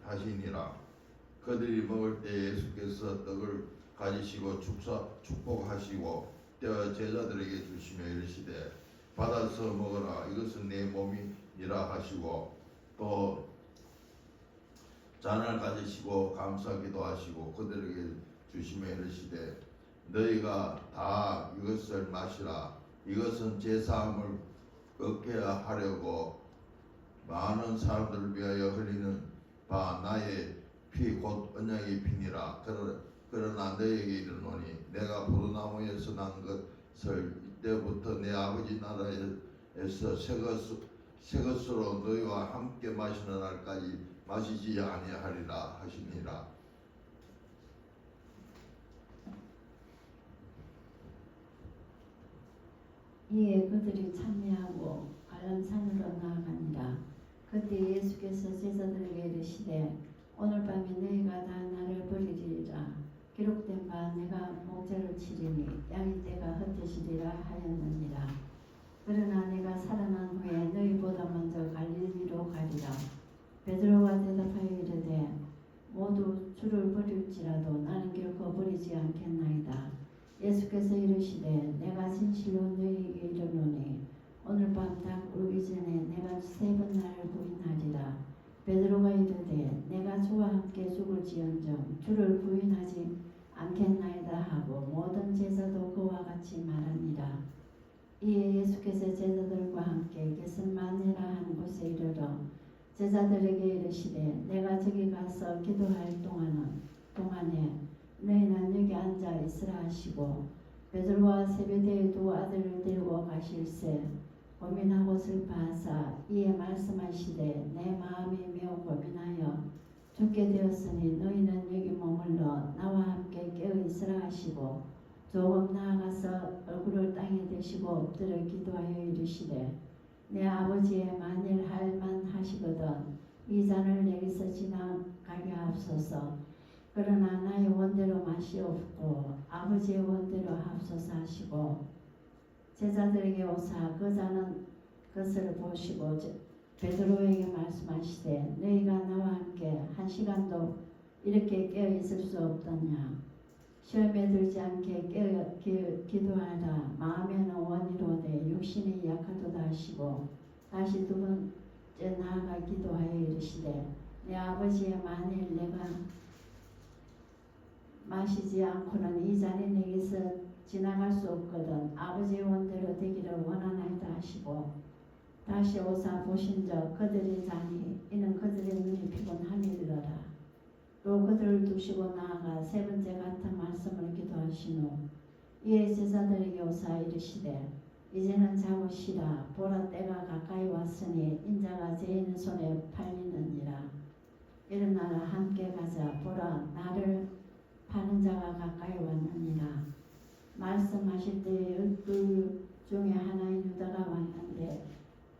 하시니라. 그들이 먹을 때 예수께서 떡을 가지시고 축복하시고 떼어 제자들에게 주시며 이르시되 받아서 먹으라 이것은 내 몸이니라 하시고 또 잔을 가지시고 감사기도 하시고 그들에게 주시며 이르시되 너희가 다 이것을 마시라. 이것은 제 사함을 얻게 하려고 많은 사람들을 위하여 흘리는 바 나의 피 곧 언약의 피니라. 그러나 너희에게 이르노니 내가 포도나무에서 난 것을 이때부터 내 아버지 나라에서 새 것으로 너희와 함께 마시는 날까지 마시지 아니하리라 하시니라. 이에 그들이 찬미하고 갈람산으로 나아가니라. 그때 예수께서 제자들에게 이르시되 오늘 밤에 너희가 다 나를 버리리라. 기록된 바 내가 목자를 치리니 양의 떼가 흩어지리라 하였느니라. 그러나 내가 살아난 후에 너희보다 먼저 갈릴리로 가리라. 베드로가 대답하여 이르되 모두 주를 버릴지라도 나는 결코 버리지 않겠나이다. 예수께서 이르시되 내가 진실로 너희에게 이르노니 오늘 밤 닭 울기 전에 내가 3번 나를 부인하리라. 베드로가 이르되 내가 주와 함께 죽을지언정 주를 부인하지 않겠나이다 하고 모든 제자도 그와 같이 말하니라. 이에 예수께서 제자들과 함께 게셋마네라 하는 곳에 이르러 제자들에게 이르시되 내가 저기 가서 기도할 동안에 너희는 여기 앉아 있으라 하시고 베드로와 세베대의 2 아들을 데리고 가실새 고민하고 슬퍼하사 이에 말씀하시되 내 마음이 매우 고민하여 죽게 되었으니 너희는 여기 머물러 나와 함께 깨어 있으라 하시고 조금 나아가서 얼굴을 땅에 대시고 엎드려 기도하여 이르시되 내 아버지의 만일 할만 하시거든 이 잔을 내게서 지나가게 하옵소서. 그러나 나의 원대로 마시옵고 아버지의 원대로 하옵소서 하시고 제자들에게 오사 그 잔은 것을 보시고 베드로에게 말씀하시되 너희가 나와 함께 1시간도 이렇게 깨어 있을 수 없더냐. 시험에 들지 않게 깨어 기도하라. 마음에는 원이로되 육신이 약하도다 하시고 다시 두 번째 나아가 기도하여 이르시되 내 아버지의 만일 내가 마시지 않고는 이 잔이 내게서 지나갈 수 없거든 아버지의 원대로 되기를 원하나이다 하시고 다시 오사 보신적 그들의 잔이 이는 그들의 눈이 피곤함이더라. 또 그들을 두시고 나아가 세 번째 같은 말씀을 기도하신 후 이에 제자들에게 오사 이르시되 이제는 자고 쉬라 보라 때가 가까이 왔으니 인자가 죄인 손에 팔리느니라. 일어나라 함께 가자 보라 나를 파는 자가 가까이 왔느니라. 말씀하실 때에 12 중에 하나인 유다가 왔는데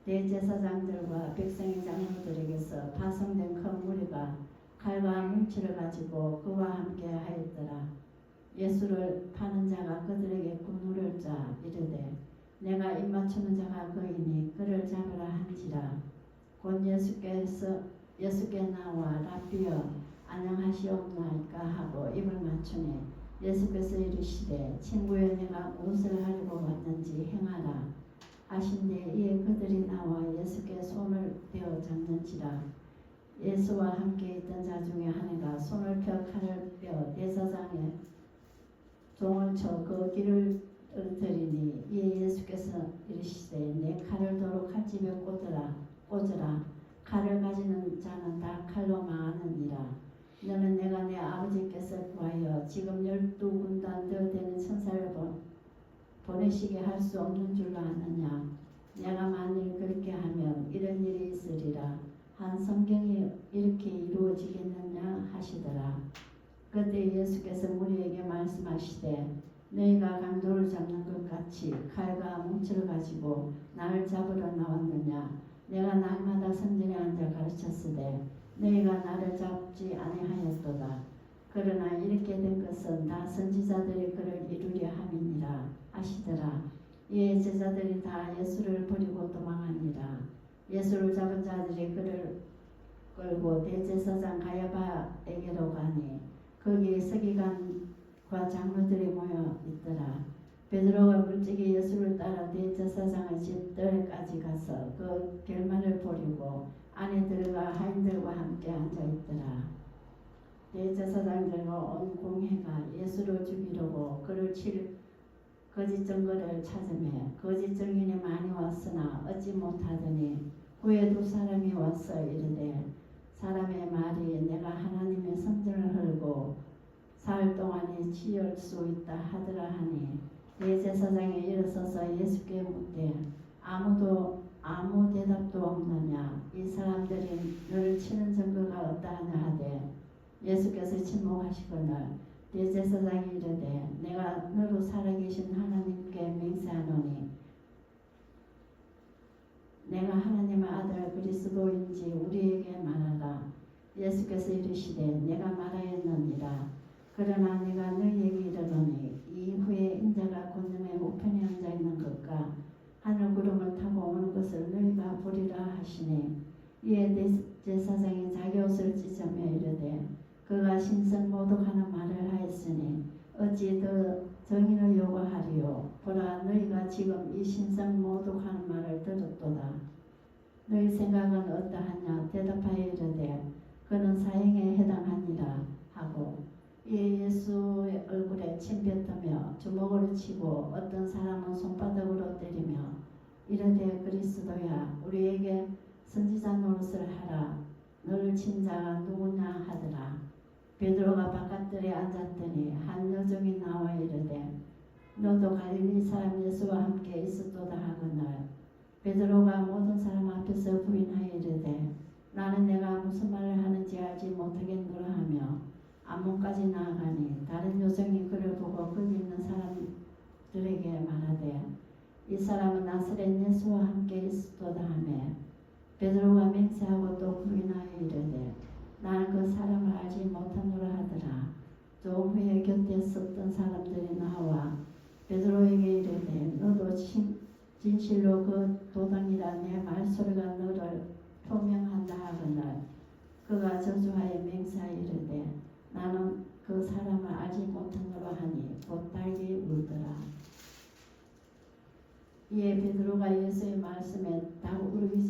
대제사장들과 백성의 장로들에게서 파송된 큰 무리가 칼과 뭉치를 가지고 그와 함께 하였더라. 예수를 파는 자가 그들에게 군무를자 이르되 내가 입맞추는 자가 그이니 그를 잡으라 한지라. 곧 예수께 나와 라비여 안녕하시옵나이까 하고 입을 맞추니 예수께서 이르시되 친구여 내가 무엇을 하려고 왔는지 행하라 하신데 이에 그들이 나와 예수께 손을 대어 잡는지라. 예수와 함께 있던 자 중에 하나가 손을 펴 칼을 빼어 대제사장의 종을 쳐 그 길을 떨어뜨리니 이에 예수께서 이르시되 내 칼을 도로 칼집에 꽂으라. 칼을 가지는 자는 다 칼로 망하느니라. 너는 내가 내 아버지께서 구하여 지금 12군단 되는 천사를 보내시게 할 수 없는 줄로 아느냐. 내가 만일 그렇게 하면 이런 일이 있으리라. 한 성경이 이렇게 이루어지겠느냐 하시더라. 그때 예수께서 무리에게 말씀하시되 너희가 강도를 잡는 것 같이 칼과 뭉치를 가지고 나를 잡으러 나왔느냐. 내가 날마다 성전에 앉아 가르쳤으되 너희가 나를 잡지 아니하였도다. 그러나 이렇게 된 것은 다 선지자들이 그를 이루려 함이니라 하시더라. 이에 제자들이 다 예수를 버리고 도망하니라. 예수를 잡은 자들이 그를 끌고 대제사장 가야바에게로 가니 거기에 서기관과 장로들이 모여 있더라. 베드로가 물찍이 예수를 따라 대제사장의 집 뜰에까지 가서 그 결말을 보려고 안에 들어가 하인들과 함께 앉아 있더라. 대제사장들과 온 공회가 예수를 죽이려고 그를 칠 거짓 증거를 찾으며 거짓 증인이 많이 왔으나 얻지 못하더니 후에 두 사람이 와서 이르되 사람의 말이 내가 하나님의 성전을 헐고 사흘 동안에 치울 수 있다 하더라 하니 대제사장이 일어서서 예수께 묻되 아무 대답도 없느냐. 이 사람들이 너를 치는 증거가 없다하냐 하되 예수께서 침묵하시거늘 대제사장이 이르되 내가 너로 살아계신 하나님께 맹세하노니 내가 하나님의 아들 그리스도인지 우리에게 말하라. 예수께서 이르시되 내가 말하였느니라. 그러나 내가 너희에게 이르노니 이후에 인자가 권능의 우편에 앉아 있는 것과 하늘 구름을 타고 오는 것을 너희가 보리라 하시니 이에 대제사장이 자기 옷을 찢으며 이르되 그가 신성 모독하는 말을 하였으니 어찌 더 정의를 요구하리요. 보라 너희가 지금 이 신성 모독하는 말을 들었도다. 너희 생각은 어떠하냐. 대답하여 이르되 그는 사형에 해당하니라 하고 이에 예수의 얼굴에 침 뱉으며 주먹으로 치고 어떤 사람은 손바닥으로 때리며 이르되 그리스도야 우리에게 선지자 노릇을 하라. 너를 친 자가 누구냐 하더라. 베드로가 바깥들에 앉았더니 한 여종이 나와 이르되 너도 갈릴리 사람 예수와 함께 있었도다 하거늘 베드로가 모든 사람 앞에서 부인하여 이르되 나는 내가 무슨 말을 하는지 알지 못하겠노라 하며 안문까지 나아가니 다른 여종이 그를 보고 거기 있는 사람들에게 말하되 이 사람은 나사렛 예수와 함께 있었도다 하며 베드로가 맹세하고 또 부인하여 이르되 나는 그 사람을 알지 못하노라 하더라. 좀 후에 곁에 섰던 사람들이 나와 베드로에게 이르되 너도 진실로 그 도당이라 내 말소리가 너를 표명한다 하거늘 그가 저주하여 맹세하여 이르되 나는 그 사람을 알지 못하노라 하니 곧 달기 울더라. 이에 베드로가 예수의 말씀에 다 울기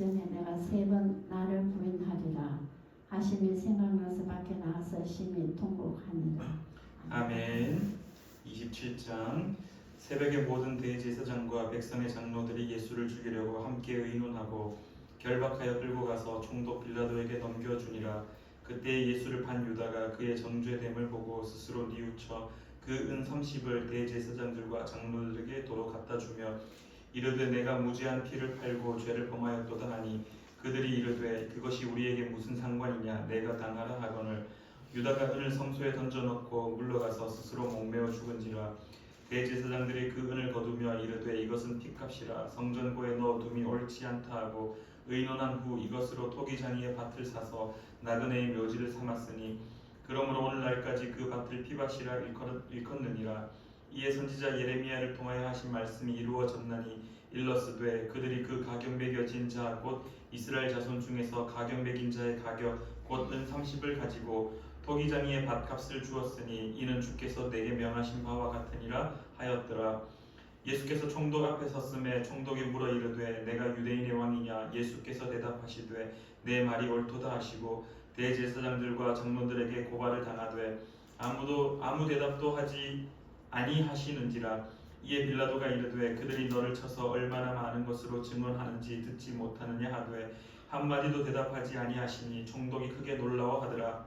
아멘. 27장 새벽에 모든 대제사장과 백성의 장로들이 예수를 죽이려고 함께 의논하고 결박하여 끌고 가서 총독 빌라도에게 넘겨주니라. 그때 예수를 판 유다가 그의 정죄됨을 보고 스스로 뉘우쳐 그 은 30을 대제사장들과 장로들에게 도로 갖다 주며 이르되 내가 무죄한 피를 팔고 죄를 범하였도다 하니 그들이 이르되 그것이 우리에게 무슨 상관이냐 내가 당하라 하거늘 유다가 은을 성소에 던져놓고 물러가서 스스로 목매어 죽은지라. 대제사장들이 그 은을 거두며 이르되 이것은 피값이라 성전고에 넣어둠이 옳지 않다 하고 의논한 후 이것으로 토기장이의 밭을 사서 나그네의 묘지를 삼았으니 그러므로 오늘날까지 그 밭을 피밭이라 일컫느니라. 이에 선지자 예레미야를 통하여 하신 말씀이 이루어졌나니 일러스되 그들이 그 가격 매겨진 자 곧 이스라엘 자손 중에서 가격 매긴 자의 가격 곧 은 30을 가지고 토기장이의 밭값을 주었으니 이는 주께서 내게 명하신 바와 같으니라 하였더라. 예수께서 총독 앞에 섰음에 총독이 물어 이르되 내가 유대인의 왕이냐. 예수께서 대답하시되 내 말이 옳도다 하시고 대제사장들과 장로들에게 고발을 당하되 아무 대답도 하지 아니하시는지라. 이에 빌라도가 이르되 그들이 너를 쳐서 얼마나 많은 것으로 증언하는지 듣지 못하느냐 하되 한마디도 대답하지 아니하시니 총독이 크게 놀라워하더라.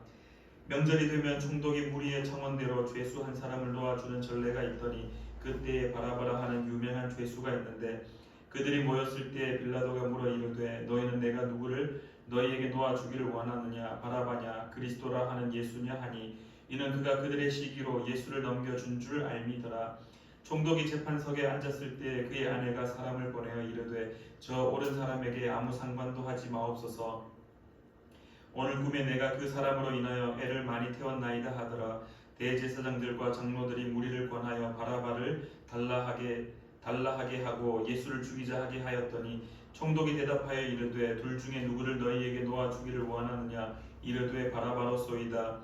명절이 되면 총독이 무리의 청원대로 죄수 한 사람을 놓아주는 전례가 있더니 그때에 바라바라 하는 유명한 죄수가 있는데 그들이 모였을 때 빌라도가 물어 이르되 너희는 내가 누구를 너희에게 놓아주기를 원하느냐 바라바냐 그리스도라 하는 예수냐 하니 이는 그가 그들의 시기로 예수를 넘겨준 줄 알미더라. 총독이 재판석에 앉았을 때 그의 아내가 사람을 보내어 이르되 저 옳은 사람에게 아무 상관도 하지 마옵소서. 오늘 꿈에 내가 그 사람으로 인하여 애를 많이 태웠나이다 하더라. 대제사장들과 장로들이 무리를 권하여 바라바를 달라하게 하고 예수를 죽이자 하게 하였더니 총독이 대답하여 이르되 둘 중에 누구를 너희에게 놓아주기를 원하느냐. 이르되 바라바로소이다.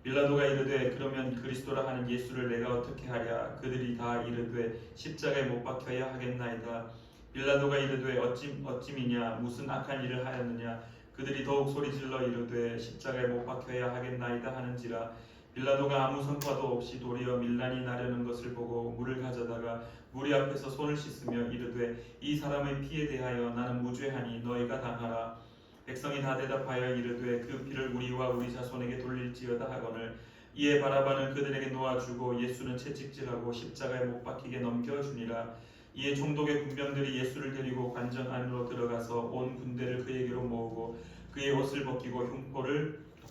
빌라도가 이르되 그러면 그리스도라 하는 예수를 내가 어떻게 하랴. 그들이 다 이르되 십자가에 못 박혀야 하겠나이다. 빌라도가 이르되 어찌미냐 무슨 악한 일을 하였느냐. 그들이 더욱 소리질러 이르되 십자가에 못 박혀야 하겠나이다 하는지라. 빌라도가 아무 성과도 없이 도리어 밀란이 나려는 것을 보고 물을 가져다가 무리 앞에서 손을 씻으며 이르되 이 사람의 피에 대하여 나는 무죄하니 너희가 당하라. 백성이 다 대답하여 이르되 그 피를 우리와 우리 자손에게 돌릴지어다 하거늘 이에 바라바는 그들에게 놓아주고 예수는 채찍질하고 십자가에 못 박히게 넘겨주니라. 이에 총독의 군병들이 예수를 데리고 관전 안으로 들어가서 온 군대를 그에게로 모으고 그의 옷을 벗기고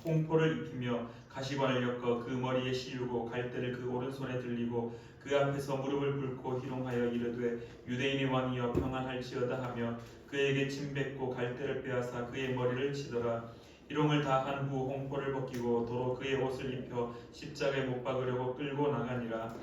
홍포를 입히며 가시관을 엮어 그 머리에 씌우고 갈대를 그 오른손에 들리고 그 앞에서 무릎을 꿇고 희롱하여 이르되 유대인의 왕이여 평안할지어다 하며 그에게 침 뱉고 갈대를 빼앗아 그의 머리를 치더라. 희롱을 다 한 후 홍포를 벗기고 도로 그의 옷을 입혀 십자가에 못 박으려고 끌고 나가니라.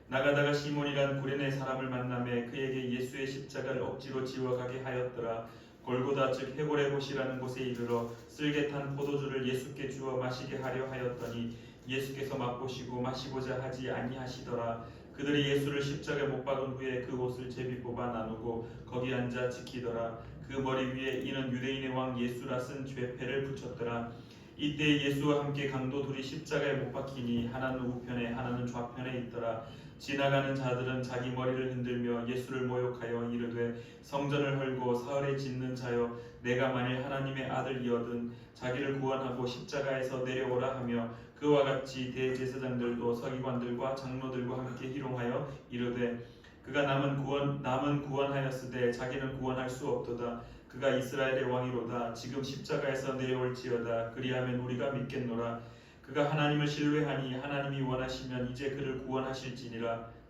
나가다가 시몬이란 구레네 사람을 만나매 그에게 예수의 십자가를 억지로 지워가게 하였더라. 골고다 즉 해골의 곳이라는 곳에 이르러 쓸개 탄 포도주를 예수께 주어 마시게 하려 하였더니 예수께서 맛보시고 마시고자 하지 아니하시더라. 그들이 예수를 십자가에 못 박은 후에 그 옷을 제비 뽑아 나누고 거기 앉아 지키더라. 그 머리 위에 이는 유대인의 왕 예수라 쓴 죄패를 붙였더라. 이때 예수와 함께 강도 둘이 십자가에 못 박히니 하나는 우편에 하나는 좌편에 있더라. 지나가는 자들은 자기 머리를 흔들며 예수를 모욕하여 이르되 성전을 헐고 사흘에 짓는 자여 내가 만일 하나님의 아들이어든 자기를 구원하고 십자가에서 내려오라 하며 그와 같이 대제사장들도 서기관들과 장로들과 함께 희롱하여 이르되 그가 남은 구원하였으되 자기는 구원할 수 없도다. 그가 이스라엘의 왕이로다. 지금 십자가에서 내려올지어다. 그리하면 우리가 믿겠노라. 그가 하나님을 신뢰하니 하나님이 원하시면 이제 그를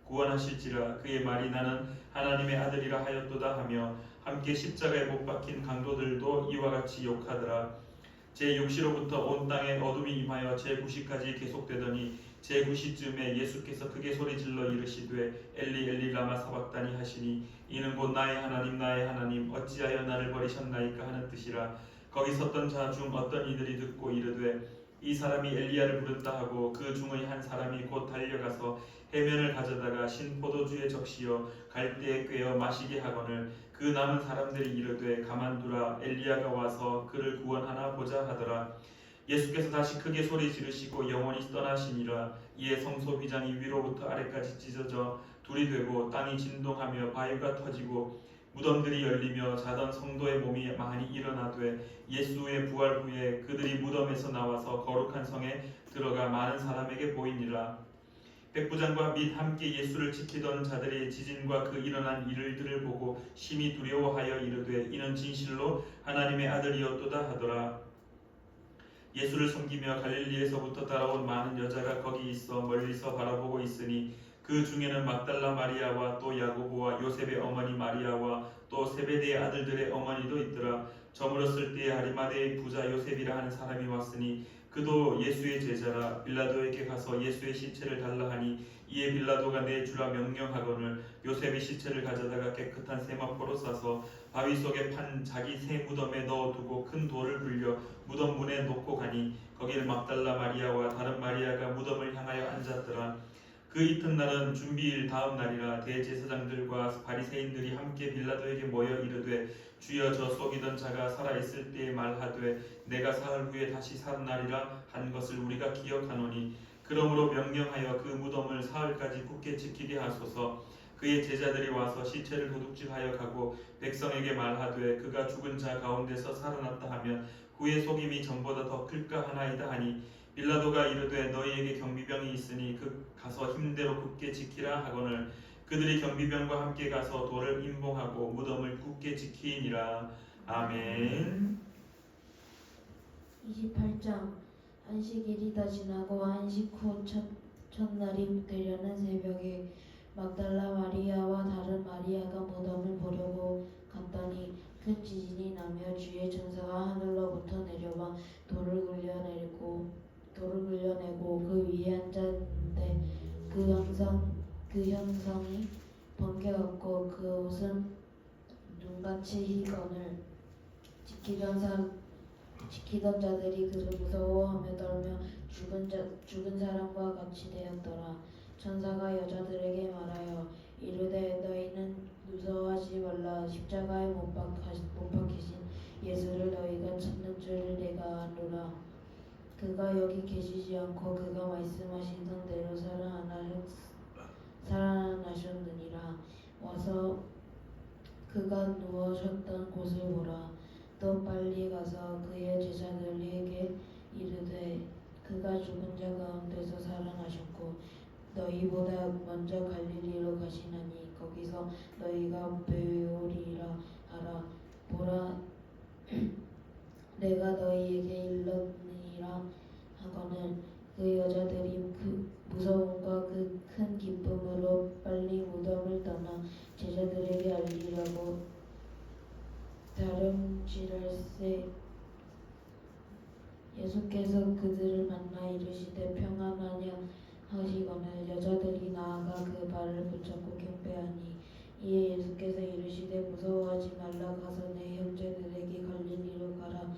구원하실지라. 그의 말이 나는 하나님의 아들이라 하였도다 하며 함께 십자가에 못 박힌 강도들도 이와 같이 욕하더라. 제6시로부터 온 땅에 어둠이 임하여 제9시까지 계속되더니 제9시쯤에 예수께서 크게 소리질러 이르시되 엘리 엘리 라마 사박다니 하시니 이는 곧 나의 하나님 어찌하여 나를 버리셨나이까 하는 뜻이라. 거기 섰던 자 중 어떤 이들이 듣고 이르되 이 사람이 엘리야를 부른다 하고 그 중의 한 사람이 곧 달려가서 해면을 가져다가 신 포도주에 적시어 갈대에 꿰어 마시게 하거늘 그 남은 사람들이 이르되 가만두라 엘리야가 와서 그를 구원하나 보자 하더라. 예수께서 다시 크게 소리 지르시고 영원히 떠나시니라. 이에 성소 휘장이 위로부터 아래까지 찢어져 둘이 되고 땅이 진동하며 바위가 터지고 무덤들이 열리며 자던 성도의 몸이 많이 일어나되 예수의 부활 후에 그들이 무덤에서 나와서 거룩한 성에 들어가 많은 사람에게 보이니라. 백부장과 및 함께 예수를 지키던 자들이 지진과 그 일어난 일들을 보고 심히 두려워하여 이르되 이는 진실로 하나님의 아들이었도다 하더라. 예수를 섬기며 갈릴리에서부터 따라온 많은 여자가 거기 있어 멀리서 바라보고 있으니 그 중에는 막달라 마리아와 또 야고보와 요셉의 어머니 마리아와 또 세베대의 아들들의 어머니도 있더라. 저물었을 때에 아리마대의 부자 요셉이라 하는 사람이 왔으니 그도 예수의 제자라. 빌라도에게 가서 예수의 시체를 달라 하니 이에 빌라도가 내주라 명령하거늘 요셉의 시체를 가져다가 깨끗한 세마포로 싸서 바위 속에 판 자기 새 무덤에 넣어두고 큰 돌을 굴려 무덤 문에 놓고 가니 거기를 막달라 마리아와 다른 마리아가 무덤을 향하여 앉았더라. 그 이튿날은 준비일 다음 날이라. 대제사장들과 바리새인들이 함께 빌라도에게 모여 이르되 주여 저 속이던 자가 살아있을 때에 말하되 내가 사흘 후에 다시 살아나리라 한 것을 우리가 기억하노니 그러므로 명령하여 그 무덤을 사흘까지 굳게 지키게 하소서. 그의 제자들이 와서 시체를 도둑질하여 가고 백성에게 말하되 그가 죽은 자 가운데서 살아났다 하면 그의 속임이 전보다 더 클까 하나이다 하니 빌라도가 이르되 너희에게 경비병이 있으니 그 가서 힘대로 굳게 지키라 하거늘 그들이 경비병과 함께 가서 돌을 임봉하고 무덤을 굳게 지키니라. 아멘. 28장. 안식일이 다 지나고 안식 후 첫날이 되려는 새벽에 막달라 마리아와 다른 마리아가 무덤을 보려고 갔더니 큰 지진이 나며 주의 천사가 하늘로부터 내려와 돌을 굴려내고 그 위에 앉았는데 그 형상이 번개 같고 그 옷은 눈같이 희건을 지키던 자들이 그를 무서워하며 떨며 죽은 사람과 같이 되었더라. 천사가 여자들에게 말하여 이르되 너희는 무서워하지 말라. 십자가에 못 박히신 예수를 너희가 찾는 줄 내가 아노라. 그가 여기 계시지 않고 그가 말씀하시던 대로 살아나셨느니라. 와서 그가 누워 쉬었던 곳을 보라. 또 빨리 가서 그의 제자들에게 이르되 그가 죽은 자 가운데서 살아나셨고 너희보다 먼저 갈릴리로 가시나니 거기서 너희가 배우리라 하라. 보라 내가 너희에게 일렀느니라 하거늘 그 여자들이 그 무서움과 그 큰 기쁨으로 빨리 무덤을 떠나 제자들에게 알리려고 다름질할세. 예수께서 그들을 만나 이르시되 평안하냐 하시거늘 여자들이 나아가 그 발을 붙잡고 경배하니 이에 예수께서 이르시되 무서워하지 말라. 가서 내 형제들에게 갈릴리로 가라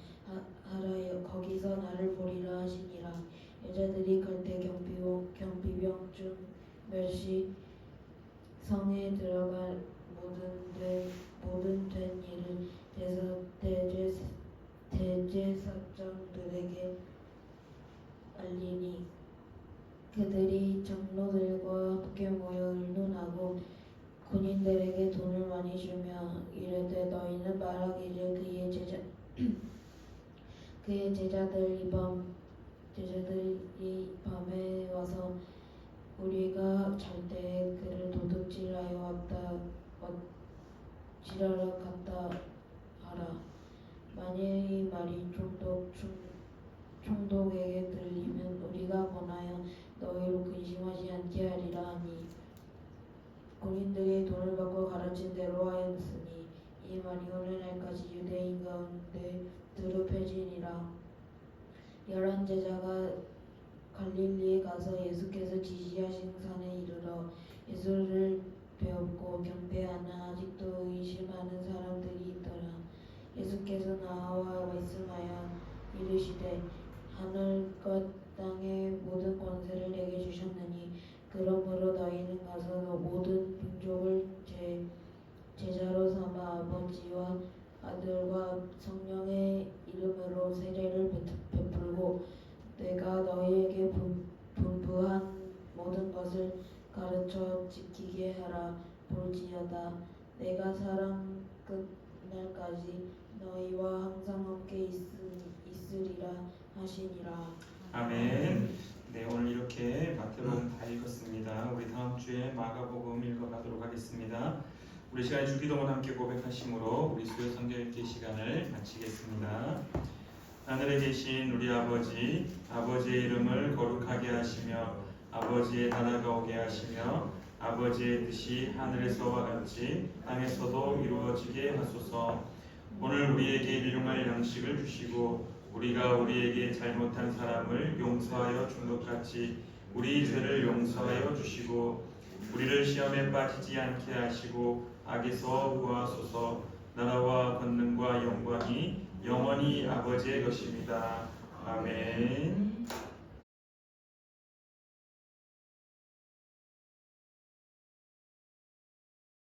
하라. 거기서 나를 보리라 하시니라. 여자들이 갈 때 경비병 중 몇이 성에 들어가 모든 된 일을 대제사장들에게 알리니 그들이 장로들과 함께 모여 의논하고 군인들에게 돈을 많이 주며 이르되 너희는 말하기를 그의 제자들이 밤에 와서 우리가 잘 때 그를 도둑질하러 갔다 하라. 만일 이 말이 총독에게 들리면 우리가 권하여 너희로 근심하지 않게 하리라 하니 군인들이 돈을 받고 가르친 대로 하였으니 이 말이 오늘날까지 유대인 가운데 드럽혀지니라. 11 제자가 갈릴리에 가서 예수께서 지시하신 산에 이르러 예수를 배웠고 경배하나 아직도 의심하는 사람들이 있더라. 예수께서 나와 말씀하여 이르시되 하늘과 땅의 모든 권세를 내게 주셨느니 그러므로 너희는 가서 모든 민족을 제자로 삼아 아버지와 아들과 성령의 이름으로 세례를 베풀고 고쳐 지키게 하라. 볼지어다 내가 사람 끝날까지 너희와 항상 함께 있으리라 하시니라. 아멘. 네, 오늘 이렇게 마태복음 다 읽었습니다. 우리 다음 주에 마가복음 읽어가도록 하겠습니다. 우리 시간에 주기도문 함께 고백하심으로 우리 수요 성경 읽기 시간을 마치겠습니다. 하늘에 계신 우리 아버지, 아버지의 이름을 거룩하게 하시며 아버지의 나라가 오게 하시며 아버지의 뜻이 하늘에서와 같이 땅에서도 이루어지게 하소서. 오늘 우리에게 일용할 양식을 주시고 우리가 우리에게 잘못한 사람을 용서하여 준 것 같이 우리 죄를 용서하여 주시고 우리를 시험에 빠지지 않게 하시고 악에서 구하소서. 나라와 권능과 영광이 영원히 아버지의 것입니다. 아멘.